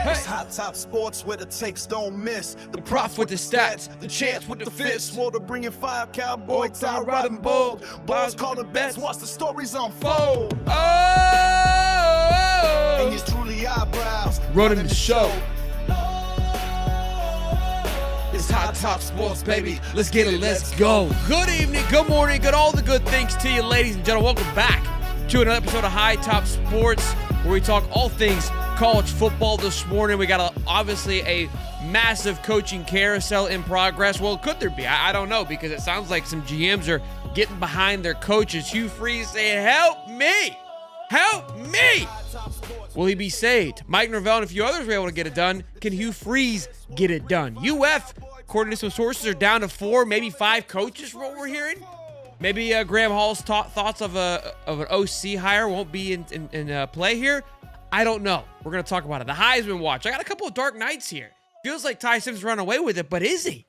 It's hot top sports where the takes don't miss. The prof with the stats, the chance with the fists. Water bringing fire, cowboy, tie riding bold. Balls calling bets, watch the stories unfold. And Oh! it's truly eyebrows Running the show. It's Hot Top Sports, baby. Let's get it. Let's go. Good evening, good morning, good all the good things to you, ladies and gentlemen. Welcome back to another episode of High Top Sports, where we talk all things college football. This morning, we got obviously a massive coaching carousel in progress. Well, could there be? I don't know, because it sounds like some GMs are getting behind their coaches. Hugh Freeze saying, "Help me! Help me!" Will he be saved? Mike Norvell and a few others were able to get it done. Can Hugh Freeze get it done? UF, according to some sources, are down to 4, maybe 5 coaches from what we're hearing. Maybe Graham Hall's thoughts of an OC hire won't be in play here. I don't know. We're going to talk about it. The Heisman watch. I got a couple of dark nights here. Feels like Ty Simpson's run away with it, but is he?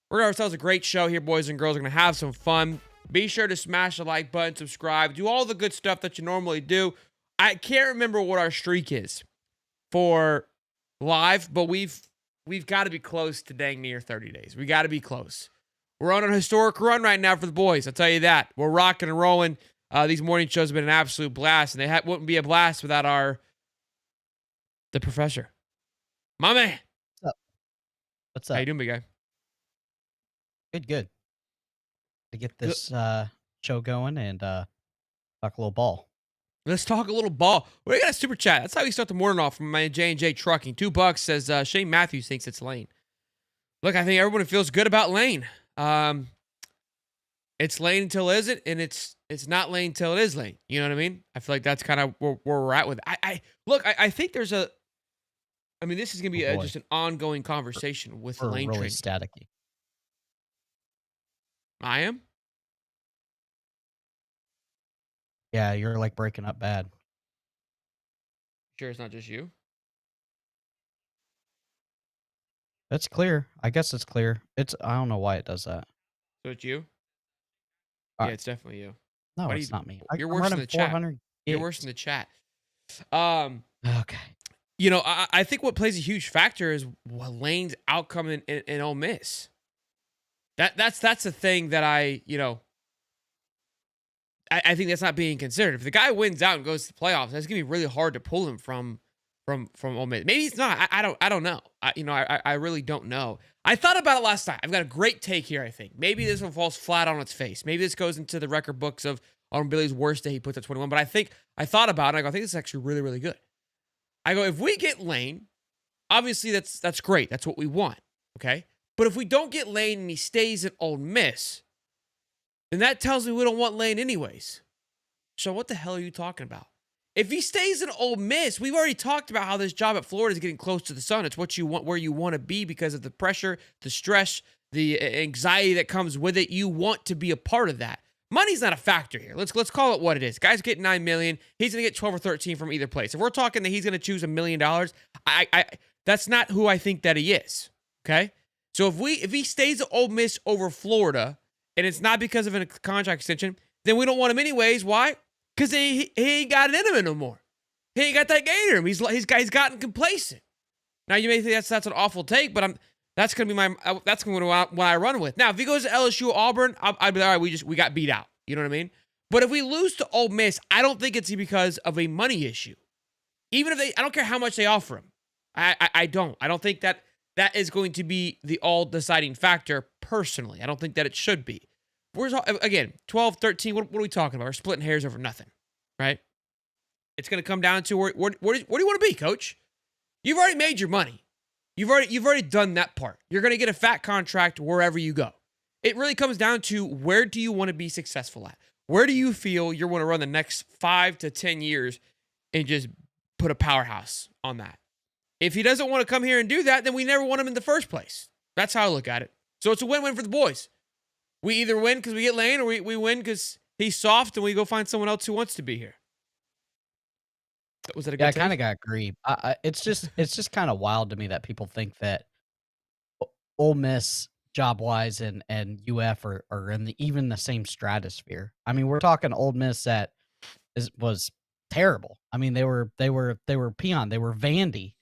We're going to have ourselves a great show here, boys and girls. We're going to have some fun. Be sure to smash the like button, subscribe, do all the good stuff that you normally do. I can't remember what our streak is for live, but we've got to be close to dang near 30 days. We got to be close. We're on a historic run right now for the boys. I'll tell you that. We're rocking and rolling. These morning shows have been an absolute blast, and they wouldn't be a blast without the professor. My man. What's up? What's up? How you doing, big guy? Good. To get this show going and talk a little ball. Let's talk a little ball. We got a super chat. That's how we start the morning off from my J&J Trucking. $2 says Shane Matthews thinks it's Lane. Look, I think everyone feels good about Lane. It's Lane until it isn't, and it's not Lane until it is Lane. You know what I mean? I feel like that's kind of where we're at with it. I think there's this is going to be just an ongoing conversation with We're Lane really training. staticky. I am? Yeah, you're like breaking up bad. Sure it's not just you? It's clear. I guess it's clear. I don't know why it does that. So it's you? Uh, Yeah, it's definitely you. No, Why do it's you- not me. you're I'm worse than running the chat. 400 You're gigs. worse than the chat. Okay. I think what plays a huge factor is Lane's outcome in Ole Miss. That's the thing that I think that's not being considered. If the guy wins out and goes to the playoffs, that's gonna be really hard to pull him from Ole Miss. Maybe it's not. I don't know. I really don't know. I thought about it last night. I've got a great take here. I think maybe this one falls flat on its face. Maybe this goes into the record books of Billy's worst day. He puts at 21. But I thought about it. I think this is actually really, really good. I go, if we get Lane, obviously that's great. That's what we want. Okay. But if we don't get Lane and he stays at Ole Miss, then that tells me we don't want Lane anyways. So what the hell are you talking about? If he stays in Ole Miss, we've already talked about how this job at Florida is getting close to the sun. It's what you want, where you want to be because of the pressure, the stress, the anxiety that comes with it. You want to be a part of that. Money's not a factor here. Let's call it what it is. Guy's getting $9 million. He's gonna get 12 or 13 from either place. If we're talking that he's gonna choose $1 million, that's not who I think that he is. Okay. So if he stays at Ole Miss over Florida, and it's not because of a contract extension, then we don't want him anyways. Why? Because he ain't got it in him no more. He ain't got that gator in him. He's gotten complacent. Now you may think that's an awful take, but that's gonna be what I run with. Now if he goes to LSU, Auburn, I'd be all right. We got beat out. You know what I mean? But if we lose to Ole Miss, I don't think it's because of a money issue. Even if I don't care how much they offer him. I don't. I don't think that is going to be the all deciding factor. Personally, I don't think that it should be. Again, 12, 13, what are we talking about? We're splitting hairs over nothing, right? It's going to come down to where do you want to be, coach? You've already made your money. You've already done that part. You're going to get a fat contract wherever you go. It really comes down to where do you want to be successful at? Where do you feel you're going to run the next 5 to 10 years and just put a powerhouse on that? If he doesn't want to come here and do that, then we never want him in the first place. That's how I look at it. So it's a win-win for the boys. We either win because we get Lane, or we win because he's soft and we go find someone else who wants to be here. Was that a good Yeah, I take? kind of got agree. It's just kind of wild to me that people think that Ole Miss job wise and UF are in even the same stratosphere. I mean, we're talking Ole Miss that was terrible. I mean, they were peon. They were Vandy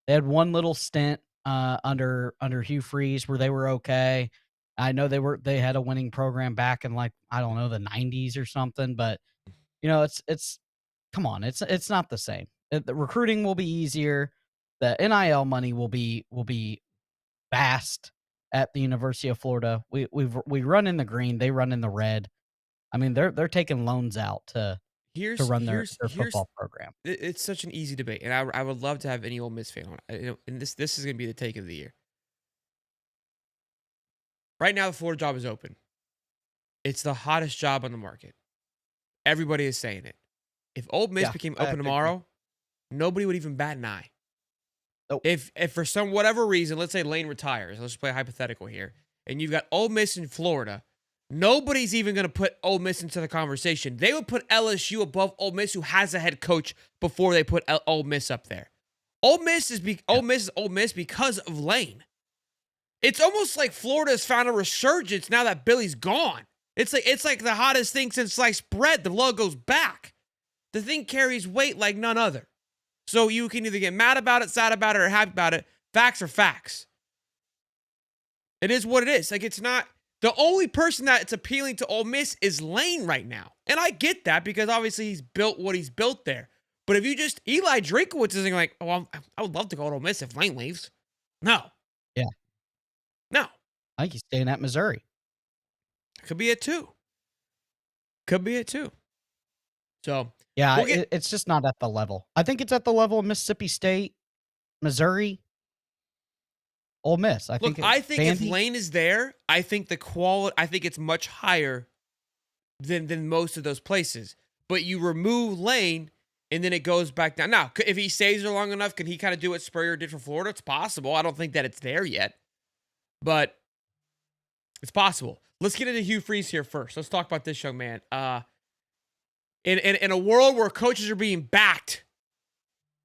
They had one little stint under Hugh Freeze where they were okay. I know they had a winning program back in, like, I don't know, the 90s or something, but it's come on, it's not the same. The recruiting will be easier. The NIL money will be vast at the University of Florida. We run in the green, they run in the red. I mean, they're taking loans out to Here's run their here's their here's football program. it's such an easy debate, and I would love to have any Ole Miss fan on it. And this is gonna be the take of the year. Right now, the Florida job is open. It's the hottest job on the market. Everybody is saying it. If Ole Miss Yeah, became I open agree. tomorrow, nobody would even bat an eye. Nope. If for some whatever reason, let's say Lane retires, let's just play a hypothetical here, and you've got Ole Miss in Florida, nobody's even going to put Ole Miss into the conversation. They would put LSU above Ole Miss, who has a head coach, before they put Ole Miss up there. Ole Miss is Ole Miss because of Lane. It's almost like Florida's found a resurgence now that Billy's gone. It's like the hottest thing since sliced bread. The love goes back. The thing carries weight like none other. So you can either get mad about it, sad about it, or happy about it. Facts are facts. It is what it is. Like, it's not the only person that it's appealing to Ole Miss is Lane right now. And I get that because obviously he's built what he's built there. But if you just Eli Drinkwitz isn't like, oh, I would love to go to Ole Miss if Lane leaves. No. Yeah. No. I think he's staying at Missouri. Could be it too. Could be it too. So Yeah, we'll it's just not at the level. I think it's at the level of Mississippi State, Missouri, Ole Miss. I think if Vandy. Lane is there, I think the quality, I think it's much higher than most of those places. But you remove Lane, and then it goes back down. Now, if he stays there long enough, can he kind of do what Spurrier did for Florida? It's possible. I don't think that it's there yet, but it's possible. Let's get into Hugh Freeze here first. Let's talk about this young man. In a world where coaches are being backed,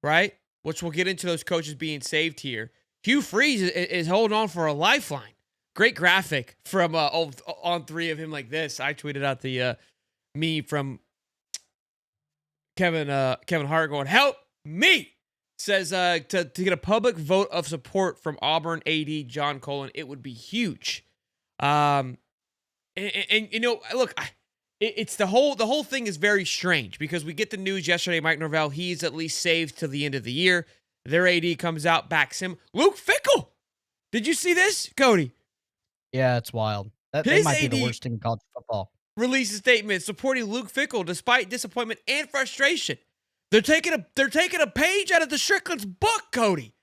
right? Which we'll get into those coaches being saved here. Hugh Freeze is holding on for a lifeline. Great graphic from on three of him like this. I tweeted out the meme from Kevin Hart going, "Help me!" Says to get a public vote of support from Auburn AD John Colin, it would be huge. And you know, look, it's the whole thing is very strange because we get the news yesterday. Mike Norvell, he's at least saved till the end of the year. Their AD comes out, backs him. Luke Fickell, did you see this, Cody? Yeah, it's wild. They His might be the AD worst team in college football. Released a statement supporting Luke Fickell despite disappointment and frustration. They're taking a page out of the Strickland's book, Cody.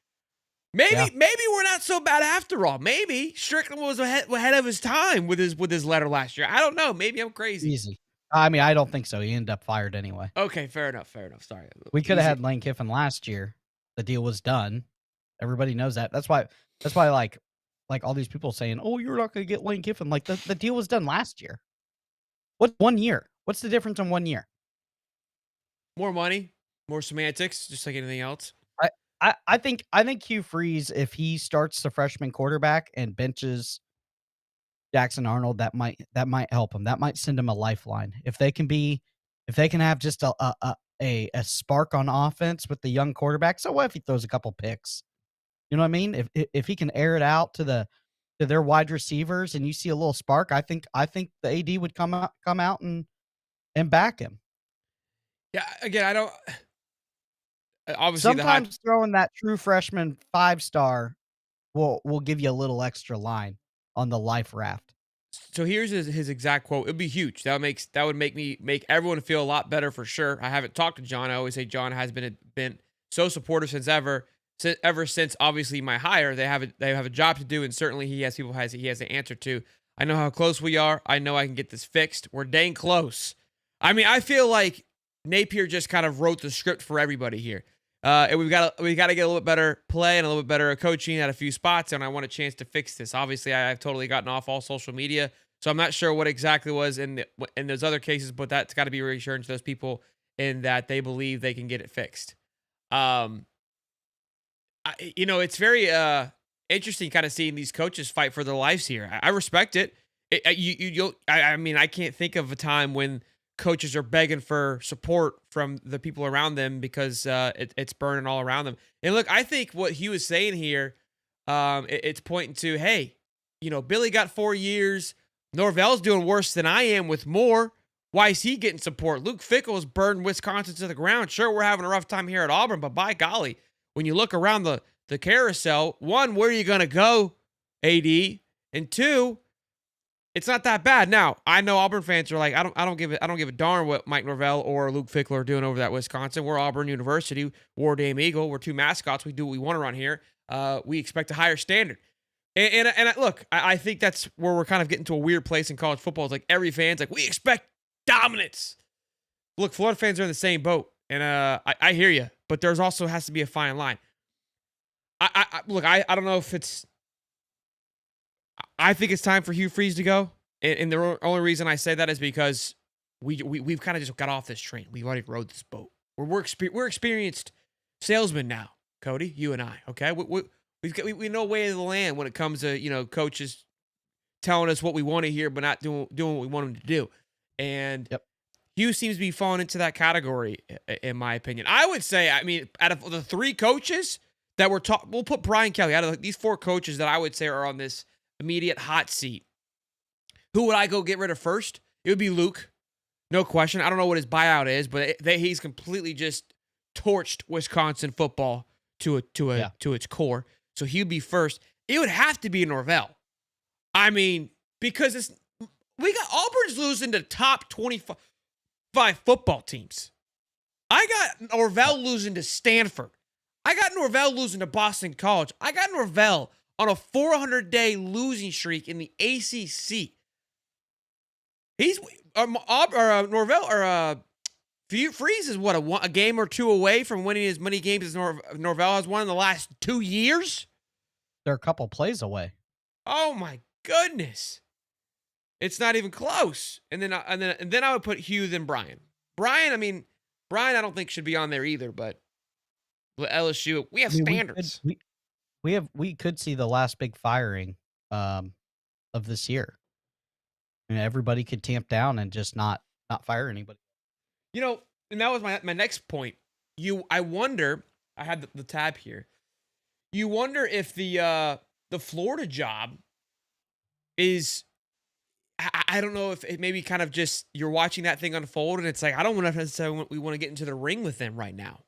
Maybe we're not so bad after all. Maybe Strickland was ahead of his time with his letter last year. I don't know. Maybe I'm crazy. Easy. I mean, I don't think so. He ended up fired anyway. Okay, fair enough. Sorry. We could have had Lane Kiffin last year. The deal was done. Everybody knows that. That's why like all these people saying, "Oh, you're not going to get Lane Kiffin." Like the deal was done last year. What's 1 year? What's the difference in 1 year? More money, more semantics, just like anything else. I think Hugh Freeze, if he starts the freshman quarterback and benches Jackson Arnold, that might help him. That might send him a lifeline. If they can have just a spark on offense with the young quarterback. So what if he throws a couple picks? You know what I mean? If he can air it out to their wide receivers and you see a little spark, I think the AD would come out and back him. Yeah, again, I don't. Obviously, sometimes throwing that true freshman 5-star will give you a little extra line on the life raft. So here's his exact quote. It'd be huge. That would make everyone feel a lot better for sure. I haven't talked to John. I always say John has been so supportive since ever since obviously my hire. They have a job to do, and certainly he has the answer to. I know how close we are. I know I can get this fixed. We're dang close. I mean, I feel like Napier just kind of wrote the script for everybody here. And we got to get a little bit better play and a little bit better coaching at a few spots, and I want a chance to fix this. Obviously, I've totally gotten off all social media, so I'm not sure what exactly was in those other cases, but that's got to be reassuring to those people in that they believe they can get it fixed. It's very interesting kind of seeing these coaches fight for their lives here. I respect it. I mean, I can't think of a time when coaches are begging for support from the people around them because it's burning all around them. And look, I think what Hugh is saying here, it's pointing to, hey, Billy got 4 years. Norvell's doing worse than I am with more. Why is he getting support? Luke Fickell's burned Wisconsin to the ground. Sure, we're having a rough time here at Auburn, but by golly, when you look around the carousel, one, where are you going to go, AD? And two, it's not that bad. Now, I know Auburn fans are like, I don't give a darn what Mike Norvell or Luke Fickell are doing over at Wisconsin. We're Auburn University, War Dame Eagle. We're two mascots. We do what we want around here. We expect a higher standard. And look, I think that's where we're kind of getting to a weird place in college football. It's like every fan's like, we expect dominance. Look, Florida fans are in the same boat, and I hear you, but there's also has to be a fine line. I don't know if it's. I think it's time for Hugh Freeze to go, and the only reason I say that is because we've kind of just got off this train. We've already rode this boat. We're experienced salesmen now, Cody. You and I, okay? We know way of the land when it comes to coaches telling us what we want to hear, but not doing what we want them to do. And Hugh seems to be falling into that category, in my opinion. I would say, out of the 3 coaches that we'll put Brian Kelly out of these 4 coaches that I would say are on this immediate hot seat. Who would I go get rid of first? It would be Luke, no question. I don't know what his buyout is, but he's completely just torched Wisconsin football to its core. So he'd be first. It would have to be Norvell. Because we got Auburn's losing to top 25 football teams. I got Norvell losing to Stanford. I got Norvell losing to Boston College. I got Norvell on a 400-day losing streak in the ACC. He's Norvell or Freeze is a game or 2 away from winning as many games as Norvell has won in the last 2 years. They're a couple plays away. Oh my goodness, it's not even close. And then I would put Hugh then Brian. Brian, I don't think should be on there either. But LSU, we have standards. We could see the last big firing of this year. Everybody could tamp down and just not fire anybody. And that was my next point. I wonder. I had the tab here. You wonder if the Florida job is. I don't know if it maybe kind of just you're watching that thing unfold and it's like I don't want to necessarily we want to get into the ring with them right now.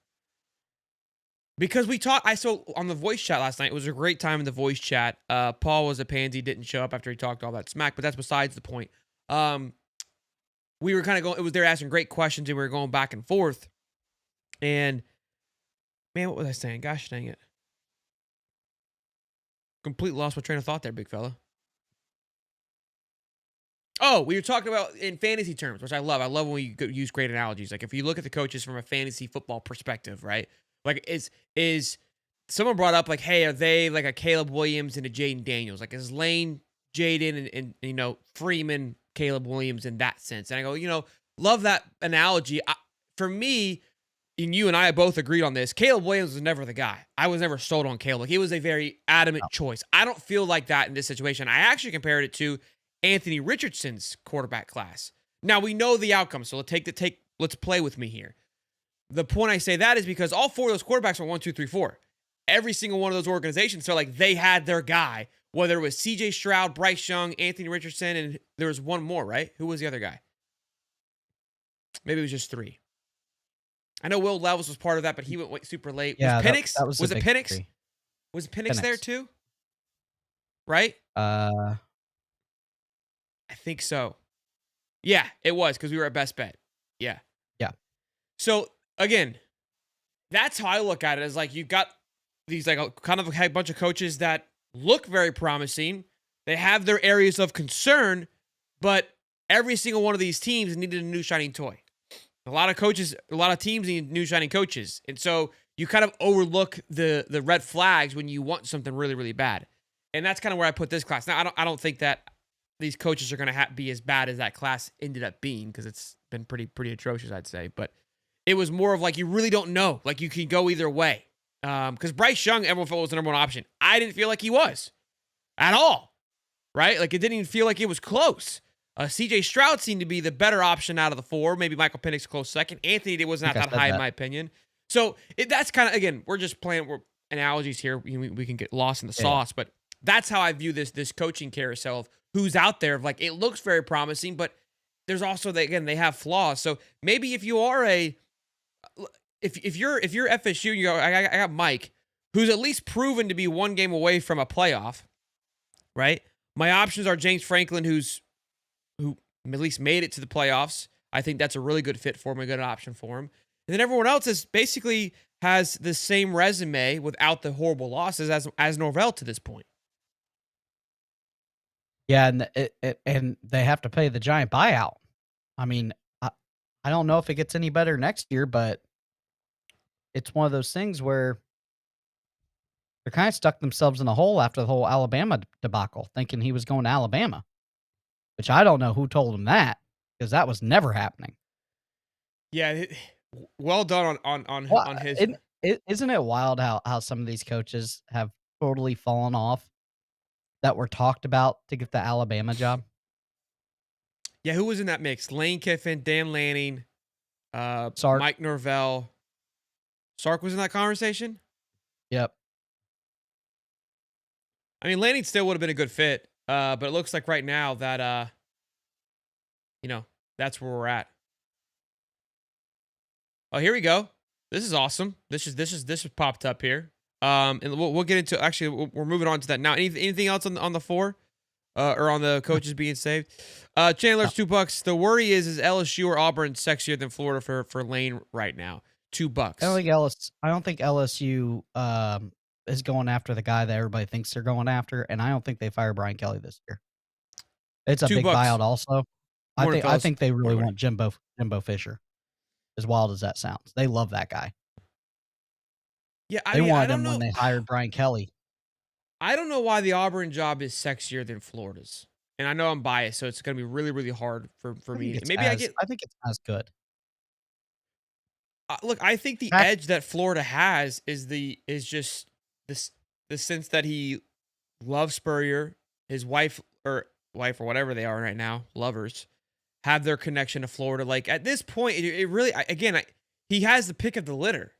Because I saw on the voice chat last night, it was a great time in the voice chat. Paul was a pansy, didn't show up after he talked all that smack, but that's besides the point. We were kind of going, they're asking great questions and we were going back and forth. And man, what was I saying? Gosh dang it. Completely lost my train of thought there, big fella. Oh, we were talking about in fantasy terms, which I love. I love when we use great analogies. Like if you look at the coaches from a fantasy football perspective, right? Like is someone brought up like, hey, are they like a Caleb Williams and a Jaden Daniels? Like is Lane, Jaden, and Freeman, Caleb Williams in that sense? And I go, love that analogy. For me, and you and I both agreed on this, Caleb Williams was never the guy. I was never sold on Caleb. Like, he was a very adamant choice. I don't feel like that in this situation. I actually compared it to Anthony Richardson's quarterback class. Now, we know the outcome, so let's play with me here. The point I say that is because all 4 of those quarterbacks were 1, 2, 3, 4. Every single one of those organizations felt like they had their guy, whether it was CJ Stroud, Bryce Young, Anthony Richardson, and there was one more, right? Who was the other guy? Maybe it was just 3. I know Will Levis was part of that, but he went super late. Yeah, was Penix? That was it Penix? 3. Was Penix there too? Right? I think so. Yeah, it was because we were at Best Bet. Yeah. Yeah. So again, that's how I look at it. Is like you've got these kind of a bunch of coaches that look very promising. They have their areas of concern, but every single one of these teams needed a new shining toy. A lot of teams need new shining coaches. And so you kind of overlook the red flags when you want something really, really bad. And that's kind of where I put this class. Now, I don't think that these coaches are going to be as bad as that class ended up being because it's been pretty atrocious, I'd say. But it was more of like you really don't know. Like you can go either way. Because Bryce Young, everyone felt was the number 1 option. I didn't feel like he was at all. Right? Like it didn't even feel like it was close. CJ Stroud seemed to be the better option out of the 4. Maybe Michael Penix close second. Anthony was not that high in my opinion. So that's kind of, again, we're just playing analogies here. We can get lost in the sauce, but that's how I view this coaching carousel of who's out there. Of like, it looks very promising, but there's also, they have flaws. So maybe if you are if you're FSU, you go, I got Mike, who's at least proven to be one game away from a playoff, right? My options are James Franklin, who at least made it to the playoffs. I think that's a really good fit for him, a good option for him. And then everyone else is basically has the same resume without the horrible losses as Norvell to this point. Yeah, and they have to pay the giant buyout. I mean, I don't know if it gets any better next year, but it's one of those things where they're kind of stuck themselves in a hole after the whole Alabama debacle, thinking he was going to Alabama, which I don't know who told him that, because that was never happening. Yeah, well done on his. Isn't it wild how some of these coaches have totally fallen off that were talked about to get the Alabama job? Yeah, who was in that mix? Lane Kiffin, Dan Lanning, Sark. Mike Norvell. Sark was in that conversation? Yep. I mean, Lanning still would have been a good fit, but it looks like right now that, that's where we're at. Oh, here we go. This is awesome. This is popped up here. And we'll get into, actually, we're moving on to that now. Anything else on the 4? Or on the coaches being saved? Chandler's $2. The worry is LSU or Auburn sexier than Florida for Lane right now? $2. I don't think LSU is going after the guy that everybody thinks they're going after, and I don't think they fire Brian Kelly this year. It's a big buyout also. I think they really want Jimbo Fisher. As wild as that sounds. They love that guy. Yeah, they wanted him when they hired Brian Kelly. I don't know why the Auburn job is sexier than Florida's. And I know I'm biased, so it's going to be really, really hard for me. I think it's as good. Look, I think the edge that Florida has is just the sense that he loves Spurrier, his wife or whatever they are right now, lovers, have their connection to Florida. Like at this point, it really, he has the pick of the litter.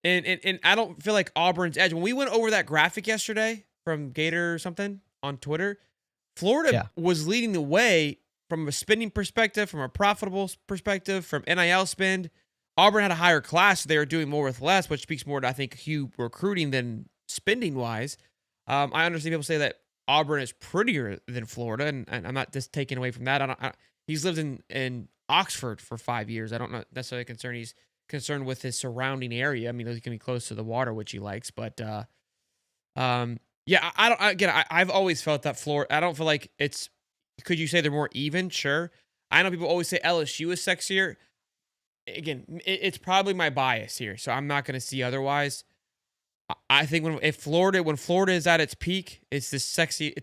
And I don't feel like Auburn's edge. When we went over that graphic yesterday from Gator or something on Twitter, Florida was leading the way from a spending perspective, from a profitable perspective, from NIL spend. Auburn had a higher class, so they were doing more with less, which speaks more to, I think, Hugh recruiting than spending-wise. I understand people say that Auburn is prettier than Florida, and I'm not just taking away from that. He's lived in Oxford for 5 years. I don't know necessarily concerned. He's concerned with his surrounding area. I mean, he can be close to the water, which he likes. But I've always felt that Florida. I don't feel like it's. Could you say they're more even? Sure. I know people always say LSU is sexier. Again, it's probably my bias here, so I'm not going to see otherwise. I think when Florida is at its peak, it's as sexy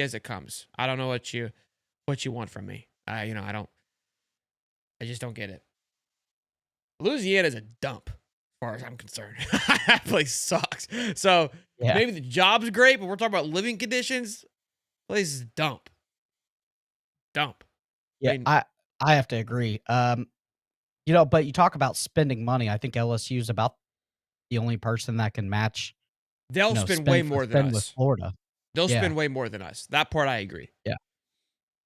as it comes. I don't know what you want from me. I just don't get it. Louisiana is a dump, as far as I'm concerned. That place sucks. So maybe the job's great, but we're talking about living conditions. Place is dump. Dump. Yeah, I have to agree. But you talk about spending money. I think LSU is about the only person that can match. They'll spend way more than us. With Florida. They'll spend way more than us. That part I agree. Yeah.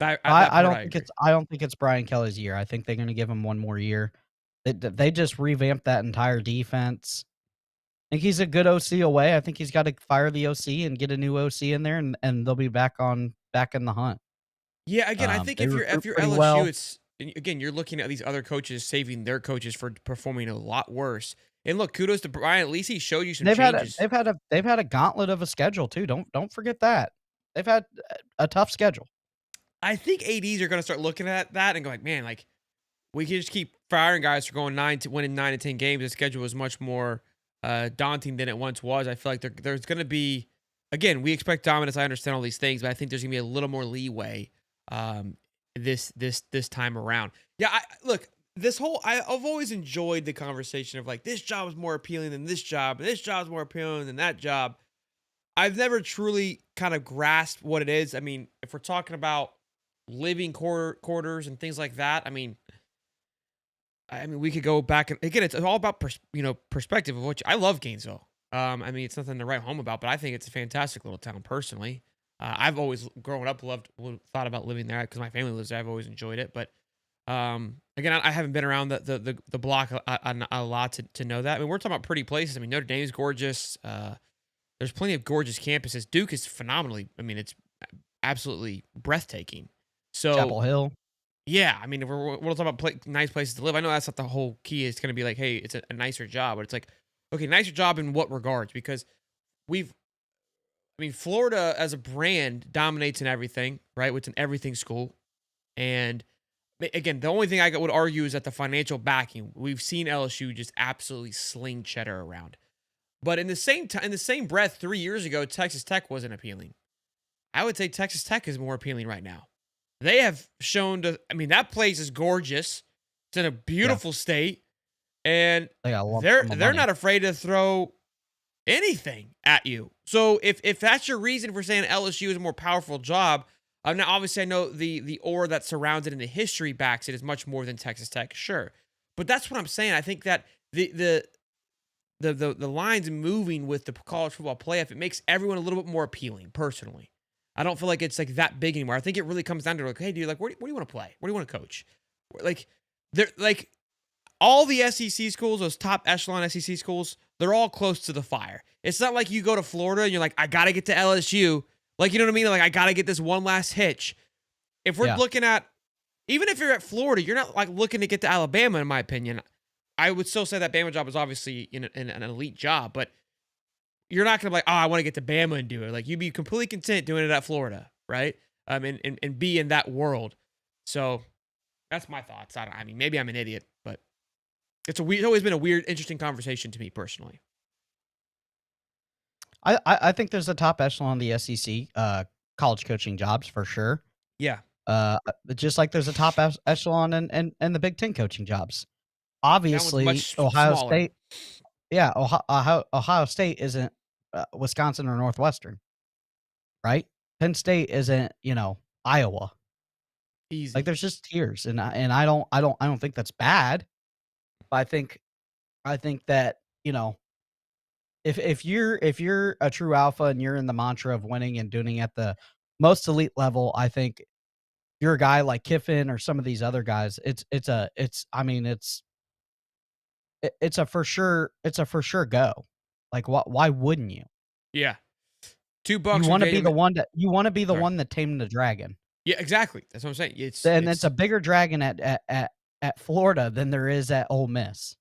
I don't think it's Brian Kelly's year. I think they're going to give him one more year. They just revamped that entire defense. I think he's a good OC away. I think he's got to fire the OC and get a new OC in there, and they'll be back in the hunt. Yeah, again, I think if you're LSU, it's again you're looking at these other coaches saving their coaches for performing a lot worse. And look, kudos to Brian. At least he showed you some changes. They've had a gauntlet of a schedule too. Don't forget that they've had a tough schedule. I think ADs are going to start looking at that and going, man, like we can just keep firing guys for winning 9 to 10 games. The schedule was much more daunting than it once was. I feel like there's going to be, again, we expect dominance. I understand all these things, but I think there's going to be a little more leeway this time around. Yeah, look, I've always enjoyed the conversation of like, this job is more appealing than this job, and this job is more appealing than that job. I've never truly kind of grasped what it is. I mean, if we're talking about living quarters and things like that. I mean, we could go back and again, it's all about perspective of which I love Gainesville. I mean, it's nothing to write home about, but I think it's a fantastic little town personally. I've always growing up thought about living there because my family lives there. I've always enjoyed it, but again, I haven't been around the block a lot to know that. I mean, we're talking about pretty places. I mean, Notre Dame's gorgeous. There's plenty of gorgeous campuses. Duke is phenomenally. I mean, it's absolutely breathtaking. So Chapel Hill. yeah, I mean, if we're talking about nice places to live, I know that's not the whole key. It's going to be like, hey, it's a nicer job, but it's like, okay, nicer job in what regards? Because Florida as a brand dominates in everything, right? It's an everything school, and again, the only thing I would argue is that the financial backing. We've seen LSU just absolutely sling cheddar around, but in the same breath, 3 years ago, Texas Tech wasn't appealing. I would say Texas Tech is more appealing right now. They have shown that place is gorgeous. It's in a beautiful state, and they're not afraid to throw anything at you. So if that's your reason for saying LSU is a more powerful job, now obviously I know the aura that surrounds it and the history backs it is much more than Texas Tech, sure. But that's what I'm saying. I think that the lines moving with the college football playoff, it makes everyone a little bit more appealing, personally. I don't feel like it's like that big anymore. I think it really comes down to like, hey, dude, like, where do you want to play? Where do you want to coach? Like, they're like all the SEC schools, those top echelon SEC schools, they're all close to the fire. It's not like you go to Florida and you're like, I got to get to LSU. Like, you know what I mean? Like, I got to get this one last hitch. If we're looking at, even if you're at Florida, you're not like looking to get to Alabama, in my opinion. I would still say that Bama job is obviously in an elite job, but you're not going to be like, oh, I want to get to Bama and do it. Like, you'd be completely content doing it at Florida, right? And be in that world. So that's my thoughts. I mean, maybe I'm an idiot, but it's always been a weird, interesting conversation to me personally. I think there's a top echelon of the SEC college coaching jobs for sure. Yeah. Just like there's a top echelon in the Big Ten coaching jobs. Obviously, Ohio smaller. State. Yeah, Ohio State isn't Wisconsin or Northwestern, right? Penn State isn't, Iowa. Easy. Like there's just tiers, and I don't think that's bad. But I think that if you're a true alpha and you're in the mantra of winning and doing it at the most elite level, I think you're a guy like Kiffin or some of these other guys. It's a for sure go. Like why wouldn't you? Yeah. $2. You want to be the one that tamed the dragon. Yeah, exactly. That's what I'm saying. It's a bigger dragon at Florida than there is at Ole Miss.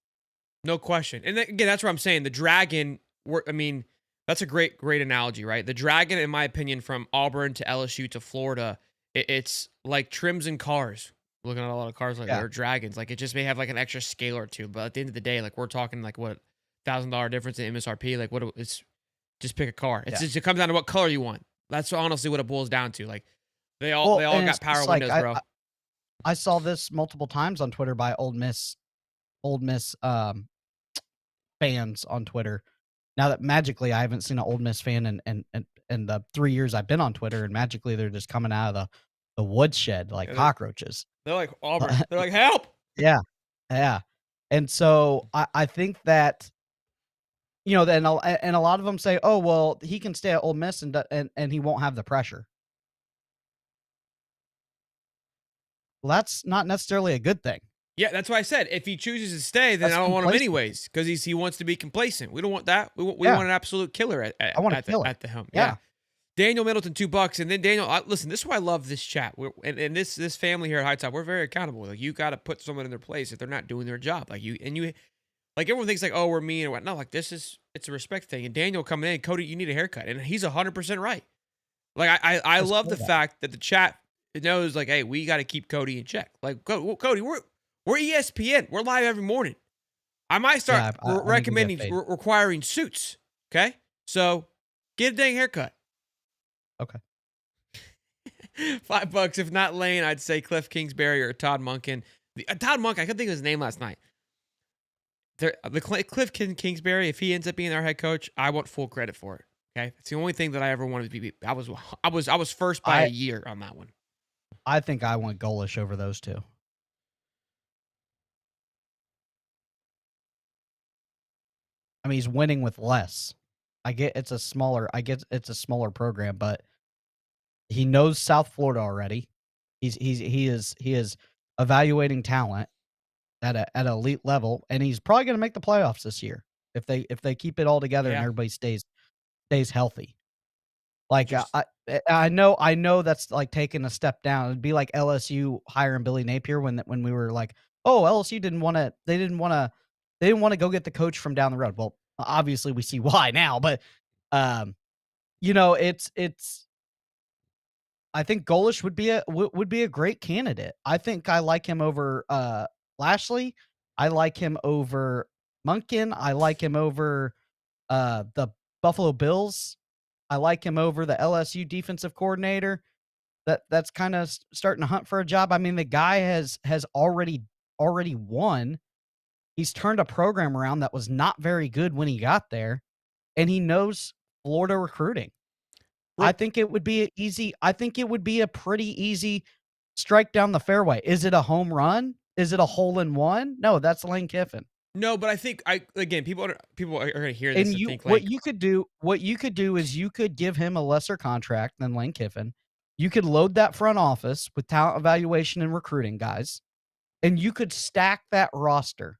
No question. And again, that's what I'm saying. The dragon. That's a great analogy, right? The dragon, in my opinion, from Auburn to LSU to Florida, it's like trims and cars. Looking at a lot of cars like they're dragons. Like it just may have like an extra scale or two, but at the end of the day, like we're talking like what $1,000 difference in MSRP. Like it's just pick a car. It's just, it comes down to what color you want. That's honestly what it boils down to. Like they all got power windows, bro. I saw this multiple times on Twitter by Ole Miss fans on Twitter. Now that magically I haven't seen an Ole Miss fan in the 3 years I've been on Twitter, and magically they're just coming out of the woodshed like cockroaches. They're like Auburn. They're like, help. Yeah. And so I think that, then and a lot of them say, oh, well, he can stay at Ole Miss and he won't have the pressure. Well, that's not necessarily a good thing. Yeah, that's why I said if he chooses to stay, then I don't want him anyways because he wants to be complacent. We don't want that. We want an absolute killer at the helm. Yeah. Daniel Middleton, $2, and then Daniel. Listen, this is why I love this chat. And this family here at High Top, we're very accountable. Like you got to put someone in their place if they're not doing their job. Like like everyone thinks like, oh, we're mean or what. No, like it's a respect thing. And Daniel coming in, Cody, you need a haircut, and he's 100% right. Like I love the fact that the chat knows like, hey, we got to keep Cody in check. Like Cody, we're ESPN. We're live every morning. I might start requiring suits. Okay, so get a dang haircut. Okay. $5. If not Lane, I'd say Cliff Kingsbury or Todd Monken. Todd Monken, I couldn't think of his name last night. Cliff Kingsbury, if he ends up being our head coach, I want full credit for it. Okay, it's the only thing that I ever wanted to be. I was first by a year on that one. I think I want Golish over those two. I mean, he's winning with less. I get it's a smaller program, but he knows South Florida already. He is evaluating talent at an elite level, and he's probably going to make the playoffs this year if they keep it all together and Yeah. everybody stays healthy. Like Just- I know that's like taking a step down. It'd be like LSU hiring Billy Napier when we were like, oh, LSU didn't want to go get the coach from down the road. Well, obviously we see why now, but it's I think Golish would be a great candidate. I think I like him over Lashley. I like him over Monken. I like him over the Buffalo Bills. I like him over the LSU defensive coordinator. That's kind of starting to hunt for a job. I mean, the guy has already won. He's turned a program around that was not very good when he got there, and he knows Florida recruiting. I think it would be a pretty easy strike down the fairway. Is it a home run? Is it a hole in one? No, that's Lane Kiffin. No, but I think people are going to hear this and think what you could do is you could give him a lesser contract than Lane Kiffin. You could load that front office with talent evaluation and recruiting guys, and you could stack that roster.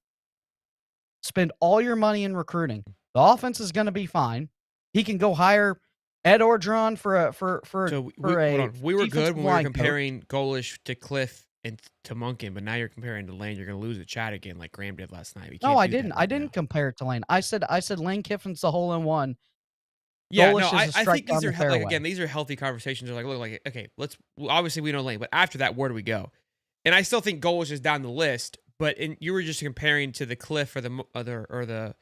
Spend all your money in recruiting. The offense is going to be fine. He can go hire Ed Orgeron we were good when we were comparing Golish to Cliff and to Monken, but now you're comparing to Lane. You're going to lose a chat again, like Graham did last night. No, I didn't. I didn't compare it to Lane. I said Lane Kiffin's the hole in one. Yeah, Golish no, is a I strike think these down are the fairway. again, these are healthy conversations. They're like, look, like okay, obviously we know Lane, but after that, where do we go? And I still think Golish is down the list, but you were just comparing to the Cliff or the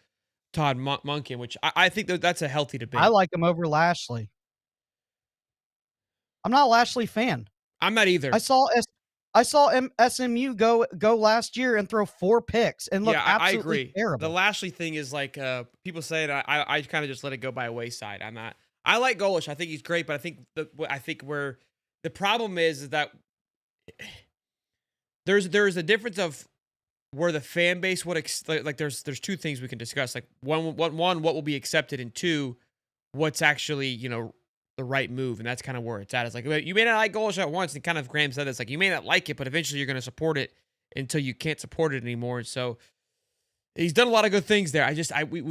Todd Monken, which I think that's a healthy debate. I like him over Lashley. I'm not a Lashley fan. I'm not either. I saw SMU go last year and throw 4 picks and look absolutely I agree. terrible. The Lashley thing is like people say it. I kind of just let it go by wayside. I'm not. I like Golish. I think he's great, but I think where the problem is that there's a difference of where the fan base would like. There's 2 things we can discuss. Like one, what will be accepted, and 2, what's actually the right move, and that's kind of where it's at. It's like you may not like Golish at once, and kind of Graham said it's like you may not like it, but eventually you're going to support it until you can't support it anymore. And so he's done a lot of good things there.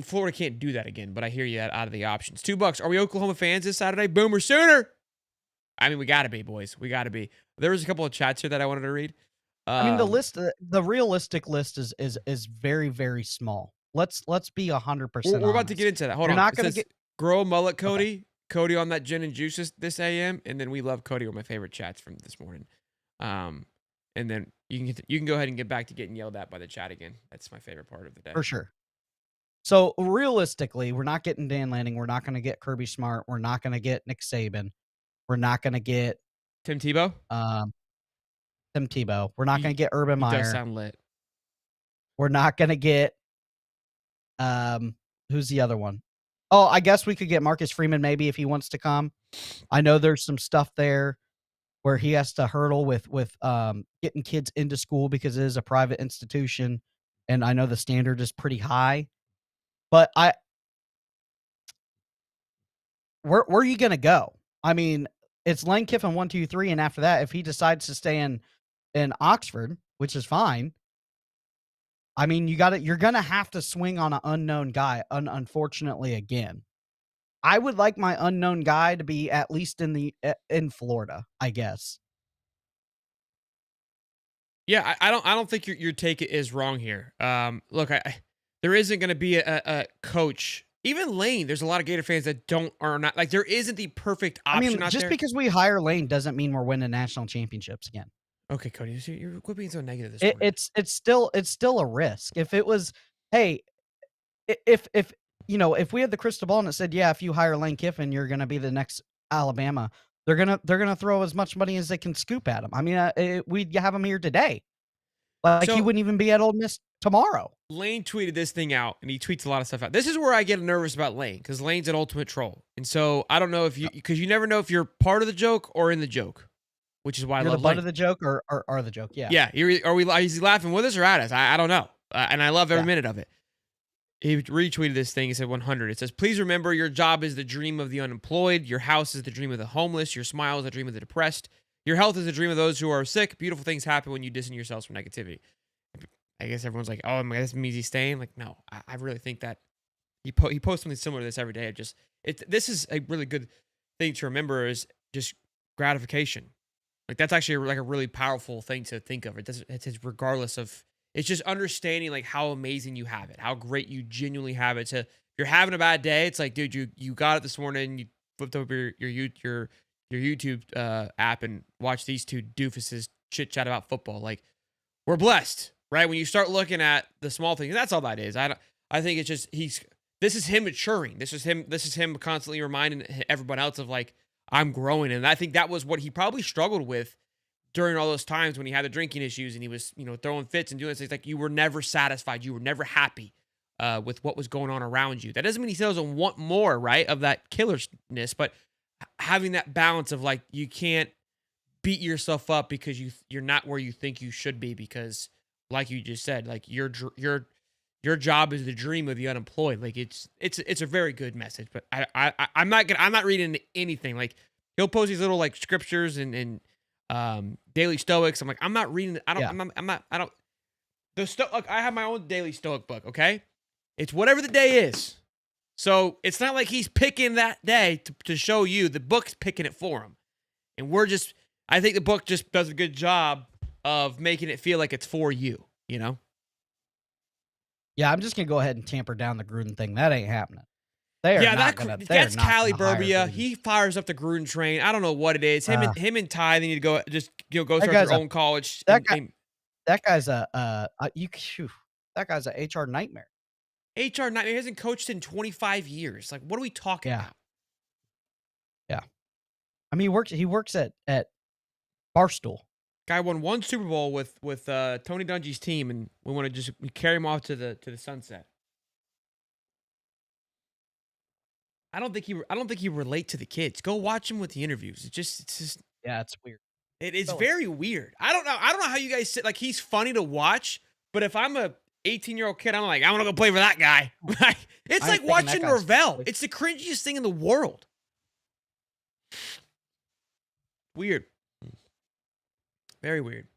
Florida can't do that again, but I hear you out of the options. $2. Are we Oklahoma fans this Saturday? Boomer Sooner. I mean, we got to be, boys. We got to be. There was a couple of chats here that I wanted to read. I mean, the realistic list is very, very small. Let's be 100%. We're about to get into that. Hold on. Not going to get grow a mullet, Cody. Okay. Cody on that gin and juice this AM, and then we love Cody were my favorite chats from this morning. And then you can go ahead and get back to getting yelled at by the chat again. That's my favorite part of the day. For sure. So realistically, we're not getting Dan Lanning. We're not going to get Kirby Smart. We're not going to get Nick Saban. We're not going to get Tim Tebow. Tim Tebow. We're not going to get Urban Meyer. Does sound lit. We're not going to get who's the other one? Oh, I guess we could get Marcus Freeman maybe if he wants to come. I know there's some stuff there where he has to hurdle with getting kids into school because it is a private institution, and I know the standard is pretty high. But where are you gonna go? I mean, it's Lane Kiffin 1, 2, 3, and after that, if he decides to stay in Oxford, which is fine. I mean, you're gonna have to swing on an unknown guy, unfortunately again. I would like my unknown guy to be at least in Florida, I guess. Yeah, I don't think your take is wrong here. Look, there isn't going to be a coach. Even Lane, there's a lot of Gator fans that are not like there isn't the perfect option out just there. Because we hire Lane doesn't mean we're winning national championships again. Okay, Cody, you're quit being so negative this morning. It's still a risk. If it was, hey, if we had the crystal ball and it said, yeah, if you hire Lane Kiffin, you're gonna be the next Alabama. They're gonna throw as much money as they can scoop at him. I mean, we'd have him here today. Like he wouldn't even be at Ole Miss tomorrow. Lane tweeted this thing out, and he tweets a lot of stuff out. This is where I get nervous about Lane because Lane's an ultimate troll, and so I don't know because you never know if you're part of the joke or in the joke. which is why I You're the love butt Lane. of the joke or are the joke? Yeah. Yeah, is he laughing with us or at us? I don't know. And I love every minute of it. He retweeted this thing. He said 100. It says, please remember your job is the dream of the unemployed. Your house is the dream of the homeless. Your smile is the dream of the depressed. Your health is the dream of those who are sick. Beautiful things happen when you distance yourselves from negativity. I guess everyone's like, oh, this means he's staying. Like, no, I really think that he posts something similar to this every day. This is a really good thing to remember is just gratification. Like that's actually like a really powerful thing to think of. It's regardless of, it's just understanding like how amazing you have it, how great you genuinely have it. If you're having a bad day, it's like, dude, you got it this morning. You flipped over your YouTube app and watched these two doofuses chit chat about football. Like we're blessed, right? When you start looking at the small things, that's all that is. I think it's just this is him maturing. This is him constantly reminding everyone else of like I'm growing, and I think that was what he probably struggled with during all those times when he had the drinking issues and he was, throwing fits and doing this. It's like you were never satisfied. You were never happy with what was going on around you. That doesn't mean he still doesn't want more, right, of that killerness, but having that balance of like you can't beat yourself up because you're not where you think you should be because, like you just said, like your job is the dream of the unemployed. Like it's a very good message, but I'm not reading anything. Like he'll post these little like scriptures and daily stoics. I'm like, I'm not reading. I don't. Look, I have my own daily stoic book. Okay, it's whatever the day is. So it's not like he's picking that day to show you. The book's picking it for him, and I think the book just does a good job of making it feel like it's for you. Yeah, I'm just gonna go ahead and tamper down the Gruden thing. That ain't happening. That's Cali Burbia. He fires up the Gruden train. I don't know what it is. Him and Ty. They need to go start their own college. That guy's that guy's a HR nightmare. HR nightmare. He hasn't coached in 25 years. Like, what are we talking about? Yeah. I mean, he works at Barstool. Guy won one Super Bowl with Tony Dungy's team, and we want to we carry him off to the sunset. I don't think he relate to the kids. Go watch him with the interviews. It's just yeah, it's weird. It's very weird. I don't know how you guys sit. Like he's funny to watch, but if I'm a 18-year-old kid, I'm like, I want to go play for that guy. It's like watching Norvell. It's the cringiest thing in the world. Weird. Very weird.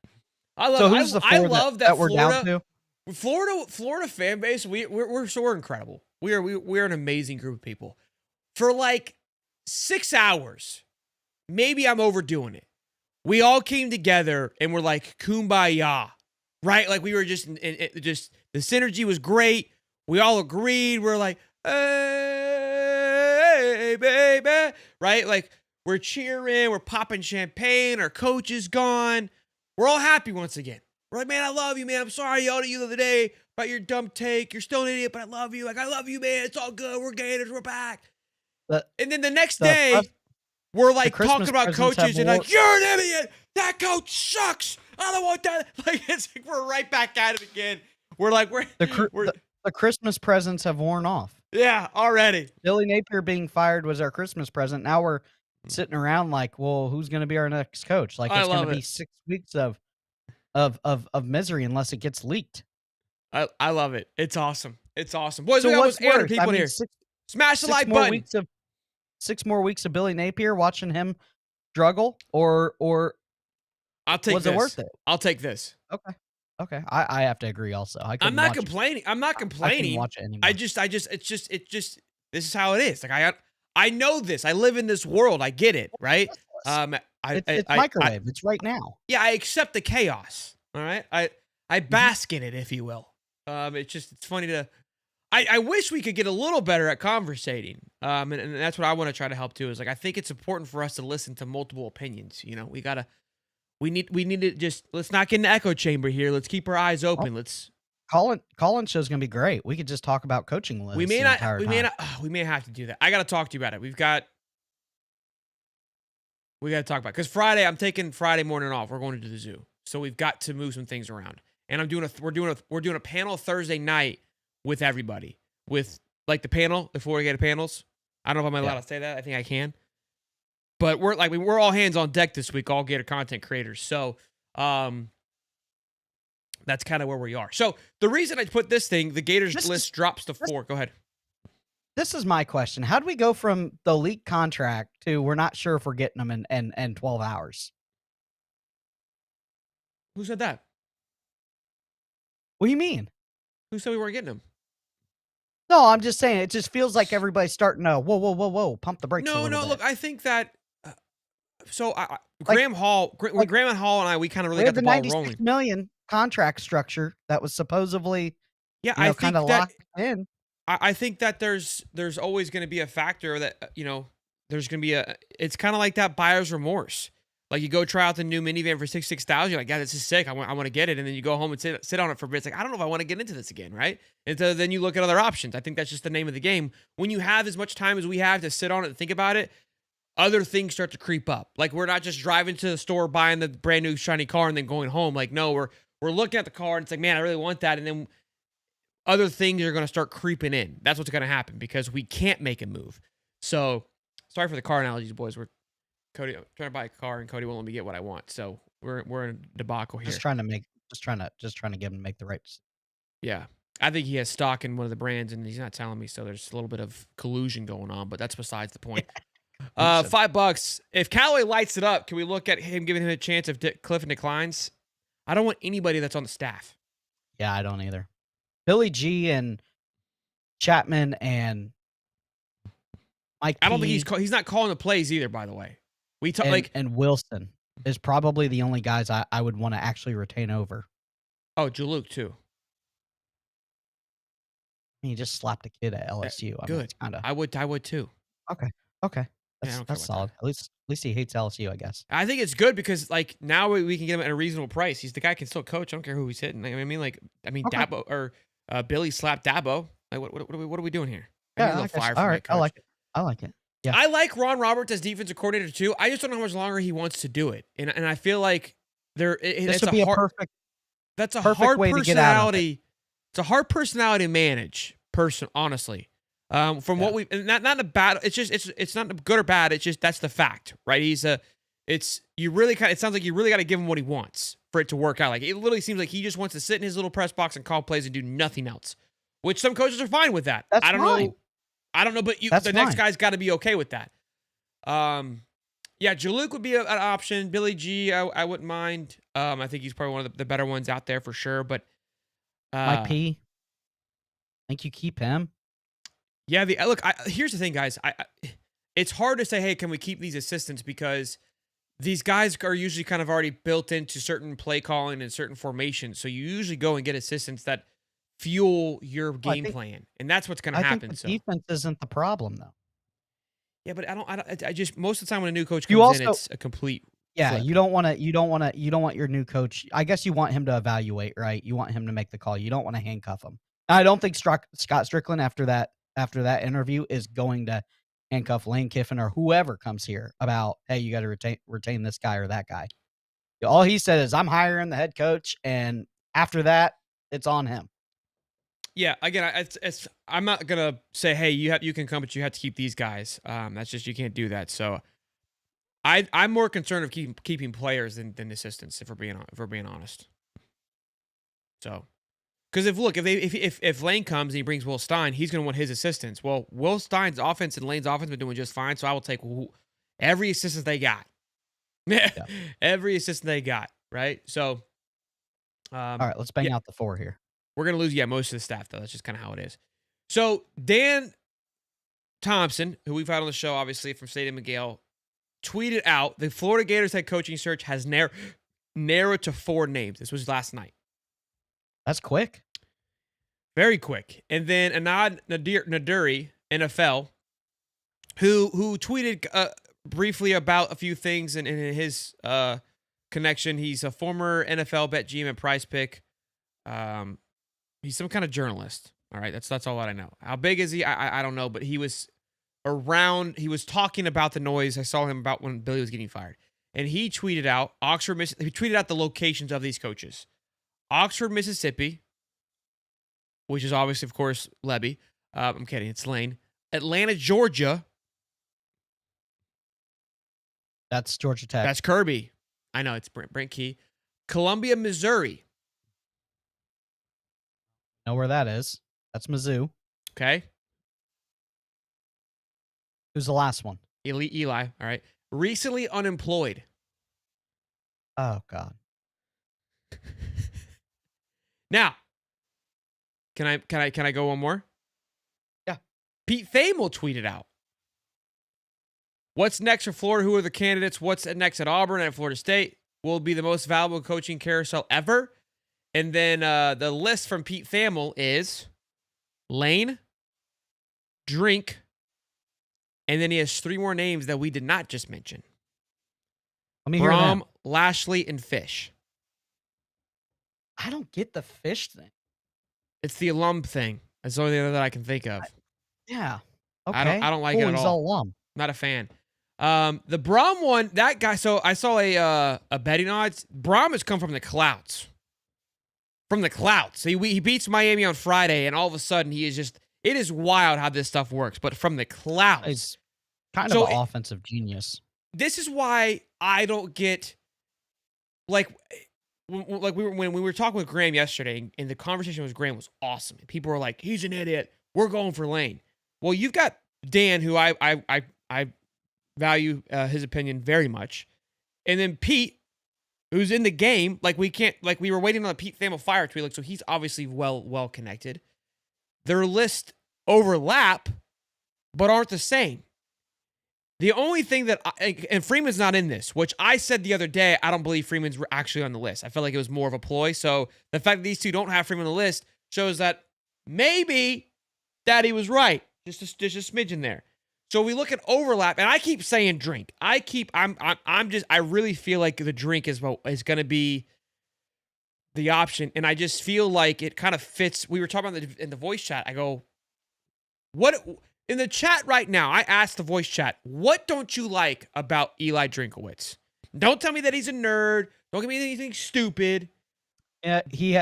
I love that we're down to. Florida fan base. We're incredible. We're an amazing group of people. For like 6 hours, maybe I'm overdoing it. We all came together and we're like kumbaya, right? Like we were just the synergy was great. We all agreed. We're like, hey, baby, right? Like we're cheering, we're popping champagne. Our coach is gone. We're all happy once again. We're like, man, I love you, man. I'm sorry I yelled at you the other day about your dumb take. You're still an idiot, but I love you. Like, I love you, man. It's all good. We're Gators. We're back. And then the next day, we're like talking about coaches and like, you're an idiot. That coach sucks. I don't want that. Like, it's like we're right back at it again. We're like, the Christmas presents have worn off. Yeah, already. Billy Napier being fired was our Christmas present. Now we're sitting around like, well, who's going to be our next coach? Like, it's going to be 6 weeks of misery unless it gets leaked. I love it. It's awesome. It's awesome. Boys, we got almost 800 people here. Smash the like button. 6 more weeks of Billy Napier watching him struggle, or I'll take was this. It worth it? I'll take this. Okay. I have to agree. Also, I'm not complaining. I'm not complaining. I couldn't watch it anymore. It's just. This is how it is. Like I know this. I live in this world. I get it. Right. It's microwave. It's right now. Yeah, I accept the chaos. All right. I bask in it, if you will. It's funny to. I wish we could get a little better at conversating. And that's what I want to try to help too. Is like I think it's important for us to listen to multiple opinions. We need to just let's not get in the echo chamber here. Let's keep our eyes open. Colin show's gonna be great. We could just talk about coaching lists. We may have to do that. I got to talk to you about it. We got to talk about it because I'm taking Friday morning off. We're going to the zoo, so we've got to move some things around. And we're doing a panel Thursday night with everybody, with like the panel, the Florida Gator panels. I don't know if I'm allowed to say that. I think I can. But we're all hands on deck this week, all Gator content creators. So that's kind of where we are. So the reason I put this thing, the Gators list drops to 4. Go ahead. This is my question. How do we go from the elite contract to we're not sure if we're getting them in 12 hours? Who said that? What do you mean? Who said we weren't getting them? No, I'm just saying it just feels like everybody's starting to whoa, pump the brakes a little bit. Look, I think that Graham Hall and I, we kind of really got the ball rolling. $96 million contract structure that was supposedly I think kind of that, locked in. I think that there's always going to be a factor that there's going to be it's kind of like that buyer's remorse. Like you go try out the new minivan for $66,000, you're like, yeah, this is sick. I want to get it, and then you go home and sit on it for a bit. It's like, I don't know if I want to get into this again, right? And so then you look at other options. I think that's just the name of the game. When you have as much time as we have to sit on it and think about it, other things start to creep up. Like we're not just driving to the store, buying the brand new shiny car, and then going home. Like no, we're looking at the car, and it's like, man, I really want that, and then other things are going to start creeping in. That's what's going to happen because we can't make a move. So sorry for the car analogies, boys. Cody, I'm trying to buy a car, and Cody won't let me get what I want. So we're in a debacle here. Just trying to get him to make the right decision. Yeah, I think he has stock in one of the brands, and he's not telling me. So there's a little bit of collusion going on, but that's besides the point. $5. If Callaway lights it up, can we look at him giving him a chance if Kiffin declines? I don't want anybody that's on the staff. Yeah, I don't either. Billy G and Chapman and Mike. I don't think he's not calling the plays either. By the way, we talk and Wilson is probably the only guys I would want to actually retain over. Oh, Jaluk too. He just slapped a kid at LSU. Good. I would too. Okay. That's solid. At least he hates LSU, I guess. I think it's good because like now we can get him at a reasonable price. The guy can still coach. I don't care who he's hitting. Okay. Dabo or Billy slapped Dabo. Like what are we doing here? Yeah, all right. I like it. Yeah. I like Ron Roberts as defensive coordinator too. I just don't know how much longer he wants to do it, and I feel like this would be a perfect. That's a perfect hard way personality. to get out of it. It's a hard personality to manage. Honestly, from what we not a bad. It's not good or bad. It's just that's the fact, right? It sounds like you really got to give him what he wants for it to work out. Like it literally seems like he just wants to sit in his little press box and call plays and do nothing else. Which some coaches are fine with that. That's I don't fine. know. I don't know, but That's next fine. guy's got to be okay with that. Jaluk would be an option. Billy G, I wouldn't mind. I think he's probably one of the better ones out there for sure. But Mike P. I think you keep him. Yeah, here's the thing, guys. It's hard to say, hey, can we keep these assistants because these guys are usually kind of already built into certain play calling and certain formations. So you usually go and get assistants that fuel your game plan, and that's what's going to happen. I think the defense isn't the problem, though. Yeah, but I just most of the time when a new coach comes in, it's a complete. Yeah, flip. you don't want your new coach. I guess you want him to evaluate, right? You want him to make the call. You don't want to handcuff him. I don't think Scott Strickland after that interview is going to handcuff Lane Kiffin or whoever comes here about, hey, you got to retain this guy or that guy. All he said is, I'm hiring the head coach, and after that, it's on him. Yeah, again, I'm not gonna say, hey, you can come, but you have to keep these guys. That's just you can't do that. So, I'm more concerned of keeping players than assistants, if we're being honest. So, because if Lane comes and he brings Will Stein, he's gonna want his assistants. Well, Will Stein's offense and Lane's offense been doing just fine, so I will take every assistant they got. Yeah. Every assistant they got, right? So, all right, let's bang out the 4 here. We're going to lose, most of the staff, though. That's just kind of how it is. So, Dan Thompson, who we've had on the show, obviously, from State of Miguel, tweeted out the Florida Gators head coaching search has narrowed to 4 names. This was last night. That's quick. Very quick. And then Anad Naduri, NFL, who tweeted briefly about a few things in his connection. He's a former NFL bet GM and Prize Pick. He's some kind of journalist. All right. That's all that I know. How big is he? I don't know, but he was around. He was talking about the noise. I saw him about when Billy was getting fired, and he tweeted out he tweeted out the locations of these coaches: Oxford, Mississippi, which is obviously, of course, Lebby. I'm kidding. It's Lane. Atlanta, Georgia. That's Georgia Tech. That's Kirby. I know it's Brent Key. Columbia, Missouri. Know where that is? That's Mizzou. Okay. Who's the last one? Eli. All right. Recently unemployed. Oh God. Now, can I go one more? Yeah. Pete Thamel tweeted out. What's next for Florida? Who are the candidates? What's next at Auburn and at Florida State? Will be the most valuable coaching carousel ever. And then the list from Pete Thamel is Lane, Drink, and then he has 3 more names that we did not just mention. Let me hear Brom, them. Lashley, and Fish. I don't get the Fish thing. It's the alum thing. That's the only thing that I can think of. Yeah. Okay. I don't like it Cool, at he's all. alum. Not a fan. The Brom one, that guy. So I saw a betting odds. Brom has come from the clouds. From the clouds. He beats Miami on Friday, and all of a sudden he is just. It is wild how this stuff works. But from the clouds, He's kind of an offensive genius. This is why I don't get like when we were talking with Graham yesterday, and the conversation with Graham was awesome. People were like, "He's an idiot. We're going for Lane." Well, you've got Dan, who I value his opinion very much, and then Pete, who's in the game. Like we were waiting on the Pete Thamel fire tweet, so he's obviously well connected. Their lists overlap, but aren't the same. The only thing that and Freeman's not in this, which I said the other day, I don't believe Freeman's actually on the list. I felt like it was more of a ploy. So the fact that these two don't have Freeman on the list shows that maybe Daddy was right. Just a smidgen there. So we look at overlap, and I keep saying Drink. I really feel like the Drink is going to be the option, and I just feel like it kind of fits. We were talking about in the voice chat. I go, what? In the chat right now, I asked the voice chat, what don't you like about Eli Drinkwitz? Don't tell me that he's a nerd. Don't give me anything stupid. Yeah,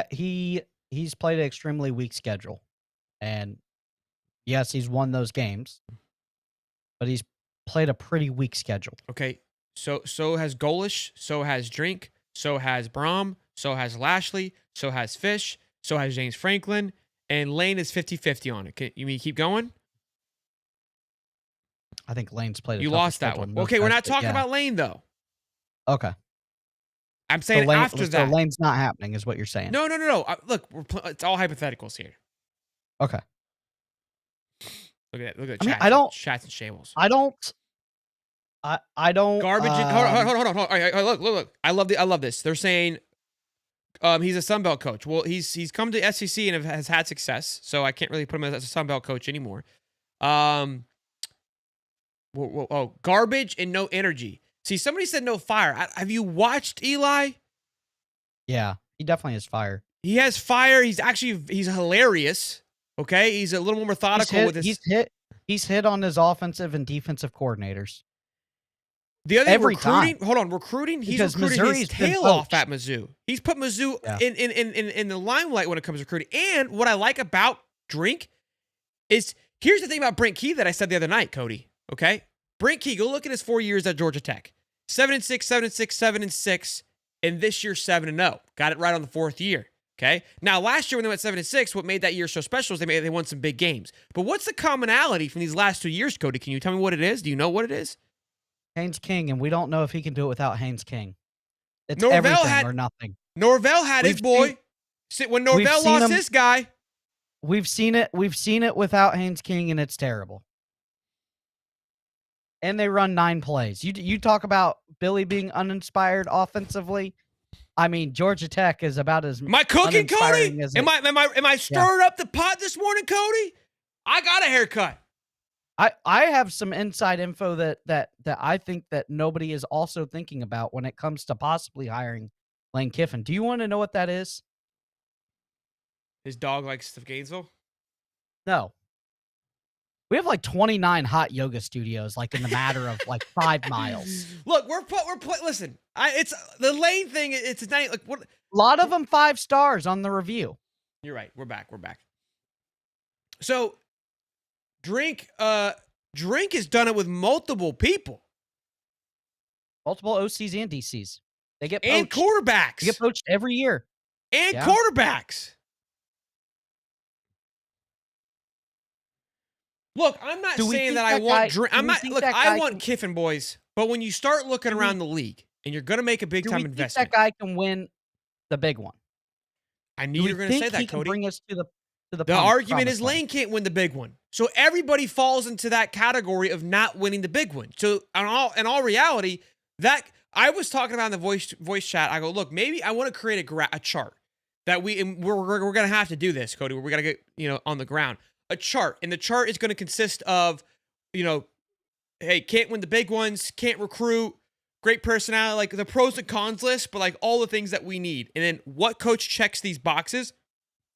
he's played an extremely weak schedule. And yes, he's won those games. But he's played a pretty weak schedule. Okay. So has Golish, so has Drink, so has Brom, so has Lashley, so has Fish, so has James Franklin, and Lane is 50-50 on it. You mean keep going? I think Lane's played a You tougher lost that schedule one. than Okay, those we're guys, not but talking yeah. about Lane, though. Okay. I'm saying after that. So Lane's not happening is what you're saying. No. Look, it's all hypotheticals here. Okay. Look at that. Look at I the mean, chat. I don't- Chats and shambles. I don't. Garbage. Hold on. All right, look. I love this. They're saying he's a Sunbelt coach. Well, he's come to SEC and has had success, so I can't really put him as a Sunbelt coach anymore. Garbage and no energy. See, somebody said no fire. Have you watched Eli? Yeah, he definitely has fire. He has fire. He's hilarious. Okay, he's a little more methodical with his. He's hit on his offensive and defensive coordinators. The other every recruiting. time. Hold on, recruiting. He's Because recruited Missouri's his been tail off poached. at Mizzou. He's put Mizzou Yeah. in the limelight when it comes to recruiting. And what I like about Drink is here's the thing about Brent Key that I said the other night, Cody. Okay, Brent Key. Go look at his 4 years at Georgia Tech. 7-6, 7-6, 7-6, and this year 7-0. Got it right on the 4th year. Okay. Now last year when they went 7-6, what made that year so special is they won some big games. But what's the commonality from these last 2 years, Cody? Can you tell me what it is? Do you know what it is? Haynes King, and we don't know if he can do it without Haynes King. It's Norvell everything had- or nothing. Norvell had his We've boy. When Norvell seen lost him- his guy. We've seen it without Haynes King, and it's terrible. And they run 9 plays. You talk about Billy being uninspired offensively. I mean, Georgia Tech is about as Am I cooking, Cody? uninspiring as Am I stirring up the pot this morning, Cody? I got a haircut. I have some inside info that I think that nobody is also thinking about when it comes to possibly hiring Lane Kiffin. Do you want to know what that is? His dog likes Gainesville. No. We have like 29 hot yoga studios, like in the matter of like 5 miles. Look, we're listen. It's the Lane thing. It's not like what. A lot of them 5 stars on the review. You're right. We're back. So, Drink has done it with multiple people. Multiple OCs and DCs. They get And poached. They get quarterbacks. poached every year. And Yeah. quarterbacks. Look, I'm not Do we saying think that I that want guy- Drink. do I'm we not. think Look, that I guy want can- Kiffin, boys. But when you start looking Do we- around the league and you're going to make a big Do time we think that investment, guy can win the big one? I knew Do you we were going to say think that, he can Cody. bring us to the The prom- argument is promised land? Lane can't win the big one. So everybody falls into that category of not winning the big one. So in all reality, that I was talking about in the voice chat, I go, look, maybe I want to create a chart that we're going to have to do this, Cody. We're going to get, on the ground. A chart. And the chart is going to consist of, hey, can't win the big ones, can't recruit, great personality, like the pros and cons list, but like all the things that we need. And then what coach checks these boxes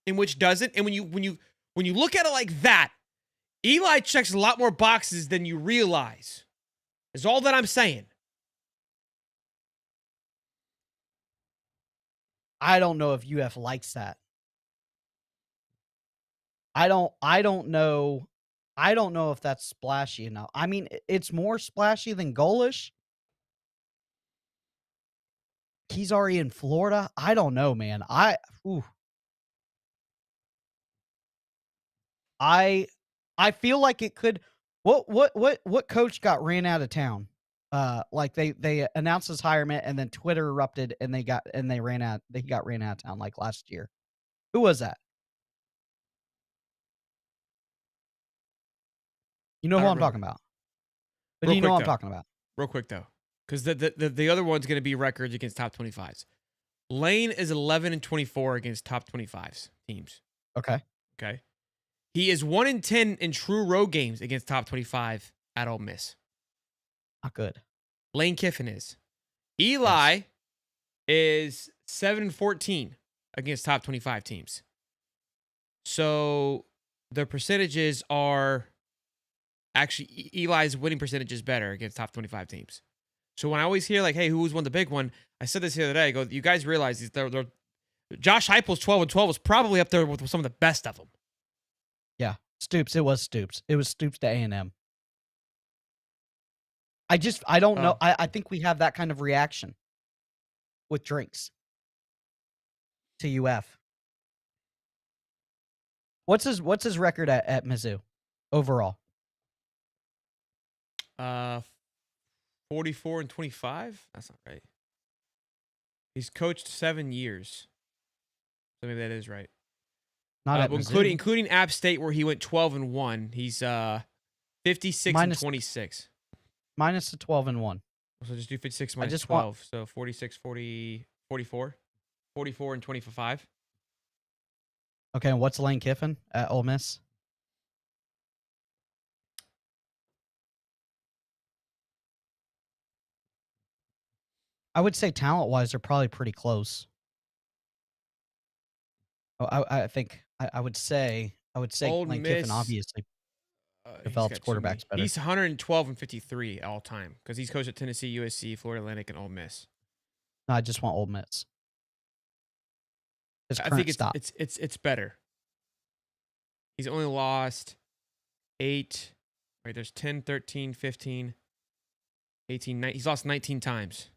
and which doesn't. And when you look at it like that, Eli checks a lot more boxes than you realize. Is all that I'm saying. I don't know if UF likes that. I don't know. I don't know if that's splashy enough. I mean, it's more splashy than goalish. He's already in Florida. I don't know, man. I feel like it could. What coach got ran out of town? Like they announced his hirement and then Twitter erupted and he got ran out of town like last year. Who was that? You know who I'm talking about. But you know what I'm talking about. Real quick though, because the other one's going to be records against top 25s. Lane is 11-24 against top 25s teams. Okay. He is 1-10 in true road games against top 25 at Ole Miss. Not good. Lane Kiffin is. Eli is 7-14 against top 25 teams. So the percentages are actually Eli's winning percentage is better against top 25 teams. So when I always hear like, hey, who's won the big one? I said this the other day. I go, you guys realize they're Josh Heupel's 12-12 was probably up there with some of the best of them. Yeah, Stoops. It was Stoops. It was Stoops to A&M. I don't know. I think we have that kind of reaction with drinks to UF. What's his record at Mizzou overall? 44-25. That's not right. He's coached 7 years. So maybe that is right. Not at Mizzou. Including App State where he went 12-1. He's 56-26. Minus the 12-1. So just do 56 minus 12. So 46, 40, 44. 44-25. Okay, and what's Lane Kiffin at Ole Miss? I would say talent-wise, they're probably pretty close. Oh, I think I would say Old Lane Miss, Kiffin obviously develops quarterbacks better. He's 112-53 all time because he's coached at Tennessee, USC, Florida Atlantic, and Ole Miss. No, I just want Ole Miss. I think it's better. He's only lost 8. Right, there's 10, 13, 15, 18, 19. He's lost 19 times.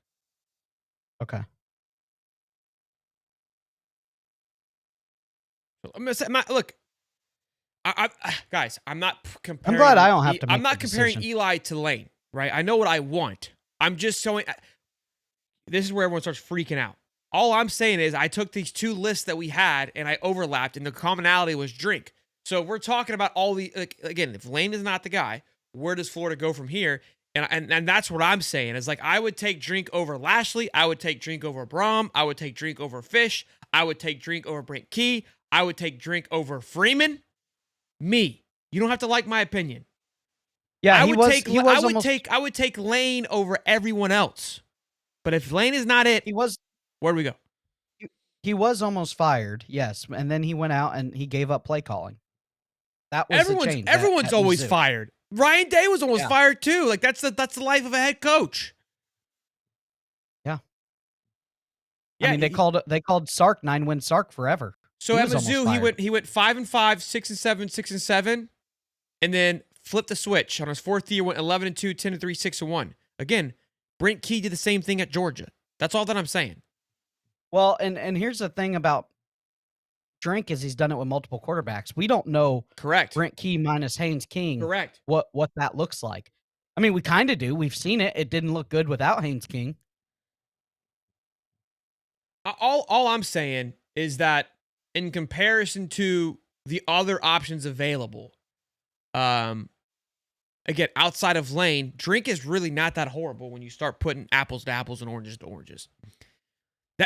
Okay. Look, guys, I'm not comparing. I'm glad I don't have to make I'm not the comparing decision. Eli to Lane, right? I know what I want. I'm just showing. This is where everyone starts freaking out. All I'm saying is I took these two lists that we had and I overlapped, and the commonality was drink. So we're talking about all the again. If Lane is not the guy, where does Florida go from here? And that's what I'm saying. Is like I would take drink over Lashley. I would take drink over Brom. I would take drink over Fish. I would take drink over Brent Key. I would take drink over Freeman. Me. You don't have to like my opinion. Yeah, I would take Lane over everyone else. But if Lane is not it, where do we go? He was almost fired, yes, and then he went out and he gave up play calling. That was the change. Everyone's always fired. Ryan Day was almost fired too. Like that's the life of a head coach. Yeah. I mean, they called Sark 9-win Sark forever. So at Mizzou, he went 5-5, 6-7, 6-7, and then flipped the switch on his fourth year. Went 11-2, 10-3, 6-1. Again, Brent Key did the same thing at Georgia. That's all that I'm saying. Well, and here's the thing about Drink is he's done it with multiple quarterbacks. We don't know Correct. Brent Key minus Haynes King Correct. what that looks like. I mean, we kind of do. We've seen it. It didn't look good without Haynes King. All I'm saying is that in comparison to the other options available, again, outside of Lane, Drink is really not that horrible when you start putting apples to apples and oranges to oranges.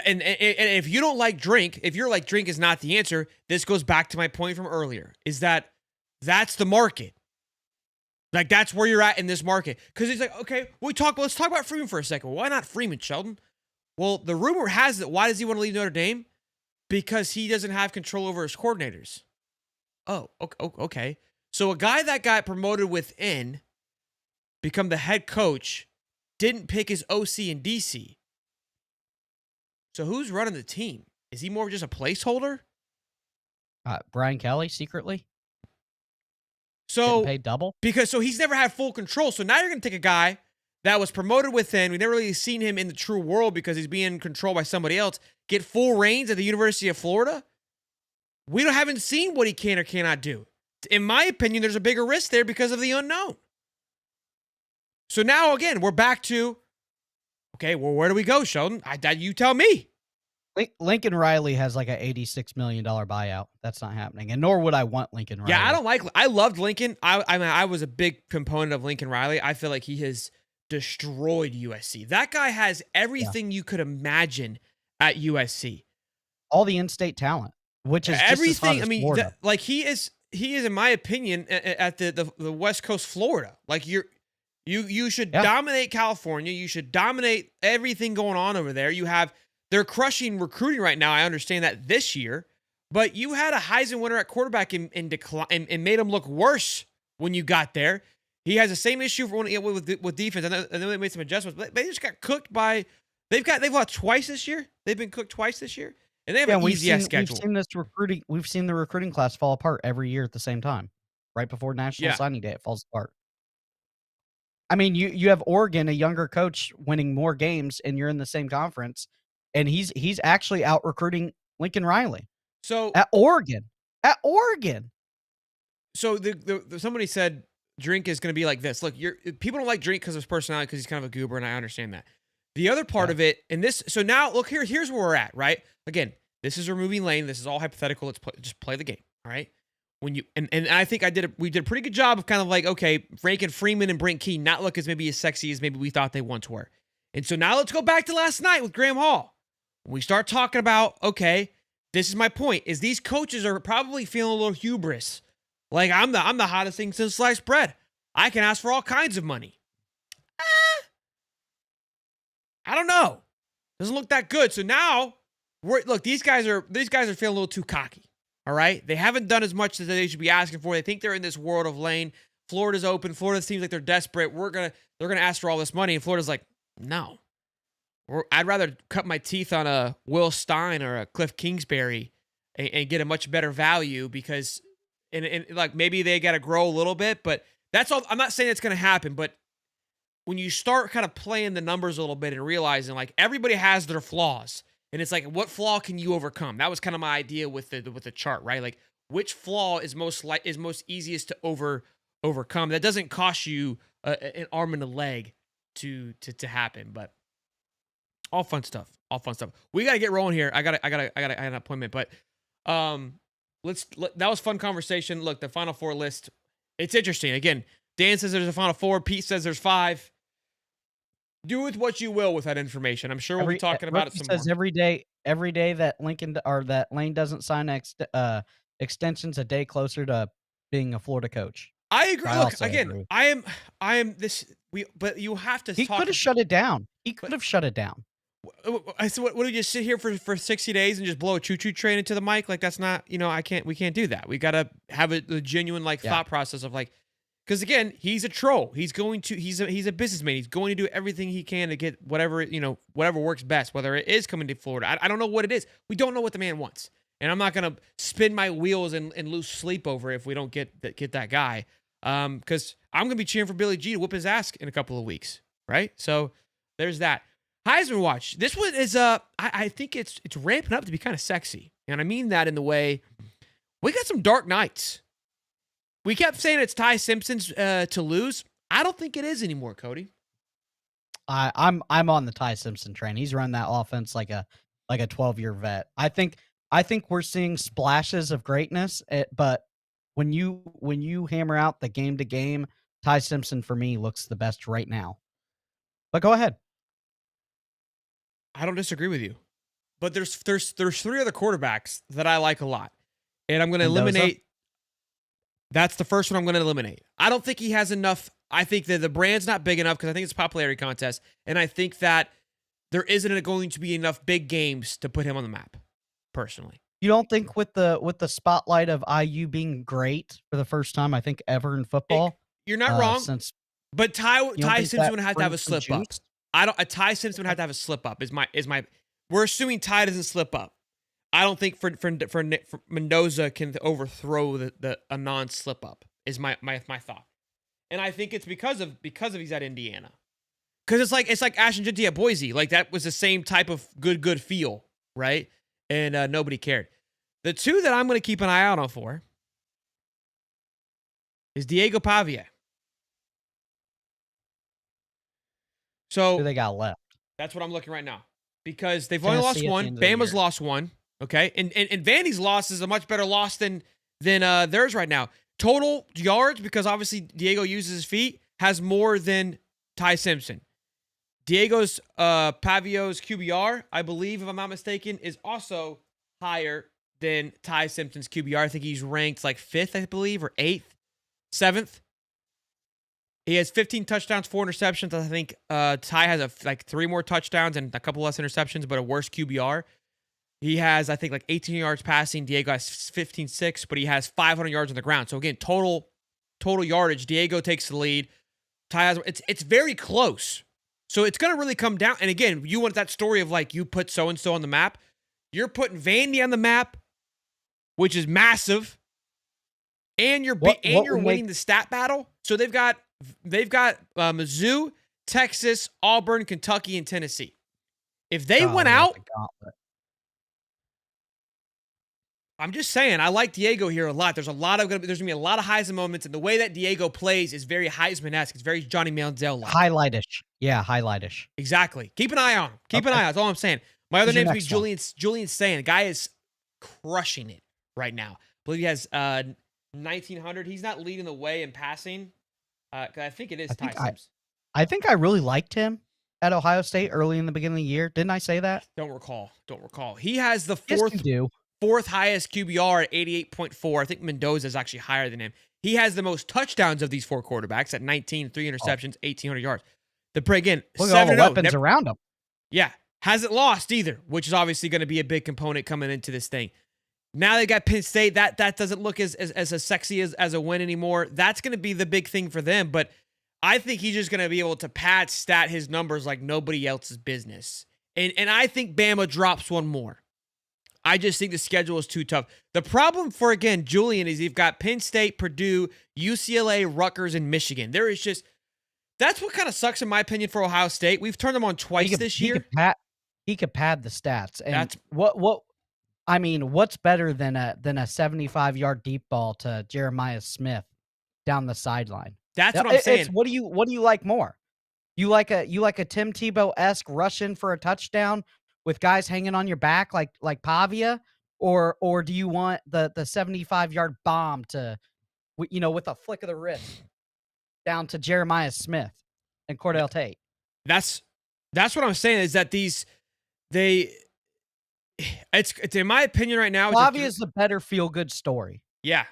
And if you don't like Drink, if you're like Drink is not the answer, this goes back to my point from earlier, is that that's the market. Like, that's where you're at in this market. Because it's like, okay, let's talk about Freeman for a second. Why not Freeman, Sheldon? Well, the rumor has it, why does he want to leave Notre Dame? Because he doesn't have control over his coordinators. Oh, okay. So a guy that got promoted within, become the head coach, didn't pick his OC and DC. So who's running the team? Is he more just a placeholder? Brian Kelly secretly. So getting paid double because he's never had full control. So now you're going to take a guy that was promoted within. We never really seen him in the true world because he's being controlled by somebody else. Get full reins at the University of Florida. We haven't seen what he can or cannot do. In my opinion, there's a bigger risk there because of the unknown. So now again, we're back to, okay, well, where do we go, Sheldon? You tell me. Lincoln Riley has like an $86 million buyout. That's not happening, and nor would I want Lincoln Riley. Yeah, I loved Lincoln. I was a big component of Lincoln Riley. I feel like he has destroyed USC. That guy has everything you could imagine at USC. All the in-state talent, which is everything. Just as hot as Florida. He is, in my opinion, at the West Coast Florida. Like you should dominate California. You should dominate everything going on over there. They're crushing recruiting right now. I understand that this year, but you had a Heisman winner at quarterback in decline and made him look worse when you got there. He has the same issue with defense. I know they made some adjustments, but they just got cooked by. They've lost twice this year. They've been cooked twice this year, and they have an easy ass schedule. We've seen the recruiting class fall apart every year at the same time, right before National Signing Day. It falls apart. I mean, you have Oregon, a younger coach, winning more games, and you're in the same conference. And he's actually out recruiting Lincoln Riley. So at Oregon. So somebody said Drink is going to be like this. Look, people don't like Drink because of his personality, because he's kind of a goober, and I understand that. The other part of it, and this, so now look here's where we're at, right? Again, this is removing Lane. This is all hypothetical. Let's just play the game, all right? When you and I think we did a pretty good job of kind of like, okay, ranking Freeman and Brent Key not look as maybe as sexy as maybe we thought they once were. And so now let's go back to last night with Graham Hall. We start talking about, okay, this is my point, is these coaches are probably feeling a little hubris. Like, I'm the hottest thing since sliced bread. I can ask for all kinds of money. I don't know. Doesn't look that good. So now, these guys are feeling a little too cocky. All right? They haven't done as much as they should be asking for. They think they're in this world of Lane. Florida's open. Florida seems like they're desperate. They're gonna ask for all this money. And Florida's like, no. I'd rather cut my teeth on a Will Stein or a Cliff Kingsbury and get a much better value, because and like maybe they got to grow a little bit, but that's all. I'm not saying it's going to happen, but when you start kind of playing the numbers a little bit and realizing like everybody has their flaws, and it's like, what flaw can you overcome? That was kind of my idea with the chart, right? Like, which flaw is most easiest to overcome that doesn't cost you an arm and a leg to happen, but. All fun stuff. We gotta get rolling here. I got an appointment, but that was fun conversation. Look, the Final Four list, it's interesting. Again, Dan says there's a Final Four. Pete says there's 5. Do with what you will with that information. I'm sure we'll be talking about it some more. Every day that Lincoln or that Lane doesn't sign extensions, a day closer to being a Florida coach. I agree. Look, again, I am this. But you have to. He could have shut it down. So what do we just sit here for 60 days and just blow a choo-choo train into the mic? Like, that's not, we can't do that. We got to have a genuine thought process of like, because again, he's a troll. He's a businessman. He's going to do everything he can to get whatever works best, whether it is coming to Florida. I don't know what it is. We don't know what the man wants. And I'm not going to spin my wheels and lose sleep over it if we don't get that guy. Because I'm going to be cheering for Billy G to whoop his ass in a couple of weeks. Right. So, there's that. Heisman watch. This one is I think it's ramping up to be kind of sexy. And I mean that in the way we got some dark nights. We kept saying it's Ty Simpson's to lose. I don't think it is anymore, Cody. I'm on the Ty Simpson train. He's run that offense like a 12-year vet. I think we're seeing splashes of greatness, but when you hammer out the game to game, Ty Simpson for me looks the best right now. But go ahead. I don't disagree with you. But there's 3 other quarterbacks that I like a lot. And I'm going to eliminate. That's the first one I'm going to eliminate. I don't think he has enough. I think that the brand's not big enough because I think it's a popularity contest. And I think that there isn't going to be enough big games to put him on the map, personally. You don't think with the spotlight of IU being great for the first time, I think, ever in football? You're not wrong. But Ty Simpson would have to have a slip up. Ty Simpson would have to have a slip up. Is my. We're assuming Ty doesn't slip up. I don't think for Mendoza can overthrow a non slip up. Is my thought, and I think it's because of he's at Indiana, because it's like Ashton Jeanty at Boise. Like that was the same type of good feel, right? And nobody cared. The 2 that I'm going to keep an eye out on for is Diego Pavia. So who they got left? That's what I'm looking right now. Because they've only lost one. Bama's lost one. Okay. And Vandy's loss is a much better loss than theirs right now. Total yards, because obviously Diego uses his feet, has more than Ty Simpson. Diego's Pavio's QBR, I believe, if I'm not mistaken, is also higher than Ty Simpson's QBR. I think he's ranked like 5th, I believe, or 8th, 7th. He has 15 touchdowns, 4 interceptions. I think Ty has 3 more touchdowns and a couple less interceptions, but a worse QBR. He has, I think, like 18 yards passing. Diego has 15.6, but he has 500 yards on the ground. So again, total yardage. Diego takes the lead. Ty has it's very close. So it's gonna really come down. And again, you want that story of like you put so and so on the map. You're putting Vandy on the map, which is massive, and you're winning the stat battle. So they've got Mizzou, Texas, Auburn, Kentucky, and Tennessee. If they went out, I'm just saying, I like Diego here a lot. There's gonna be a lot of Heisman moments, and the way that Diego plays is very Heisman-esque. It's very Johnny Manziel-like. Highlightish. Yeah, highlightish. Exactly. Keep an eye on him. Keep an eye on him. That's all I'm saying. My other name is Julian Sand. The guy is crushing it right now. I believe he has 1,900. He's not leading the way in passing. I think it is Ty Simpson. I think I really liked him at Ohio State early in the beginning of the year. Didn't I say that? Don't recall. He has the fourth highest QBR at 88.4. I think Mendoza is actually higher than him. He has the most touchdowns of these 4 quarterbacks at 19, 3 interceptions, 1,800 yards. Look at all the weapons around him. Yeah. Hasn't lost either, which is obviously going to be a big component coming into this thing. Now they got Penn State. That doesn't look as sexy as a win anymore. That's going to be the big thing for them. But I think he's just going to be able to pad stat his numbers like nobody else's business. And I think Bama drops one more. I just think the schedule is too tough. The problem for, again, Julian, is you've got Penn State, Purdue, UCLA, Rutgers, and Michigan. That's what kind of sucks, in my opinion, for Ohio State. We've turned them on twice this year. He could pad the stats. And what's better than a 75-yard deep ball to Jeremiah Smith down the sideline? That's what I'm saying. What do you like more? You like a Tim Tebow-esque rush in for a touchdown with guys hanging on your back like Pavia, or do you want the 75-yard bomb to, with a flick of the wrist down to Jeremiah Smith and Cordell Tate? That's what I'm saying, is that it's in my opinion right now. Pavia is the better feel-good story. Yeah,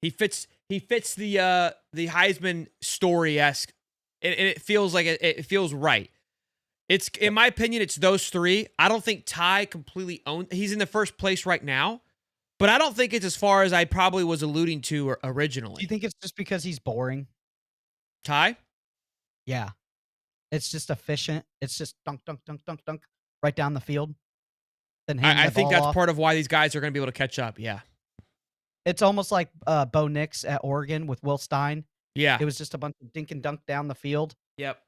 he fits the Heisman story-esque, and it feels like it feels right. It's, in my opinion, it's those 3. I don't think Ty completely owns. He's in the first place right now, but I don't think it's as far as I probably was alluding to originally. Do you think it's just because he's boring? Ty? Yeah. It's just efficient. It's just dunk, dunk, dunk, dunk, dunk right down the field. Then I think that's part of why these guys are going to be able to catch up. Yeah. It's almost like Bo Nix at Oregon with Will Stein. Yeah. It was just a bunch of dink and dunk down the field. Yep.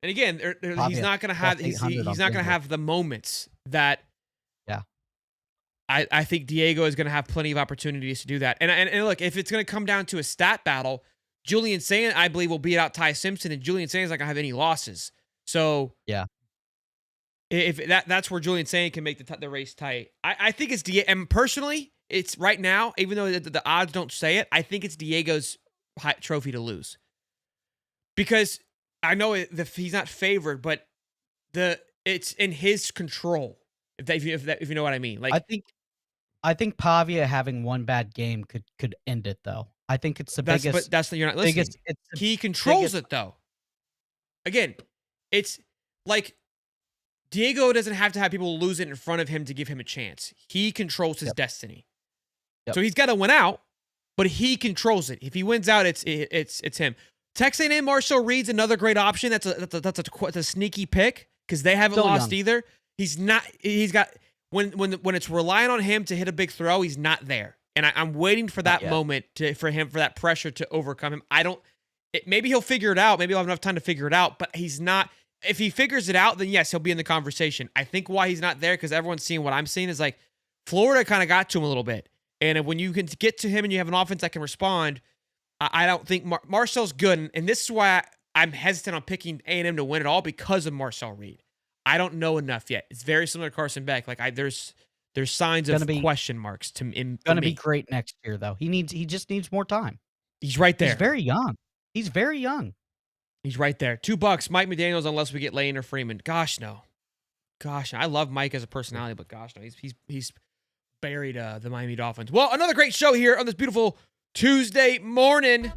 And again, he's Pavia, not going to have plus he's 800 not on going to FanDuel. have the moments that. Yeah. I think Diego is going to have plenty of opportunities to do that. And look, if it's going to come down to a stat battle, Julian Sand, I believe, will beat out Ty Simpson, and Julian Sand's not going to have any losses. So yeah, if that's where Julian Sand can make the race tight. I think it's Diego. And personally, it's right now, even though the odds don't say it, I think it's Diego's trophy to lose. Because I know he's not favored, but it's in his control. If you know what I mean. Like I think Pavia having one bad game could end it though. I think it's the biggest. But you're not listening. He controls it though. Again, it's like Diego doesn't have to have people lose it in front of him to give him a chance. He controls his destiny. Yep. So he's got to win out, but he controls it. If he wins out, it's him. Texas A&M Marshall Reed's another great option. That's a sneaky pick because they haven't lost either. He's not. He's got when it's relying on him to hit a big throw. He's not there, and I'm waiting for that moment for that pressure to overcome him. Maybe he'll figure it out. Maybe he'll have enough time to figure it out, but he's not. If he figures it out, then yes, he'll be in the conversation. I think why he's not there because everyone's seeing what I'm seeing is like Florida kind of got to him a little bit, and when you can get to him and you have an offense that can respond, I don't think Marcel's good, and this is why I'm hesitant on picking A&M to win it all because of Marcel Reed. I don't know enough yet. It's very similar to Carson Beck. Like there's signs of question marks to him. Going to be great next year though. He just needs more time. He's right there. He's very young. He's very young. He's right there. $2, Mike McDaniels, unless we get Lane or Freeman. Gosh no. I love Mike as a personality, but gosh no, he's buried the Miami Dolphins. Well, another great show here on this beautiful Tuesday morning.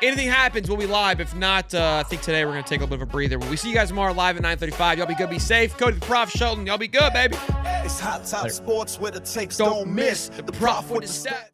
Anything happens, we'll be live. If not, I think today we're going to take a little bit of a breather. We see you guys tomorrow live at 9:35. Y'all be good, be safe. Cody the Prof, Shelton. Y'all be good, baby. It's hot top sports where the takes don't miss. The prof with the stats.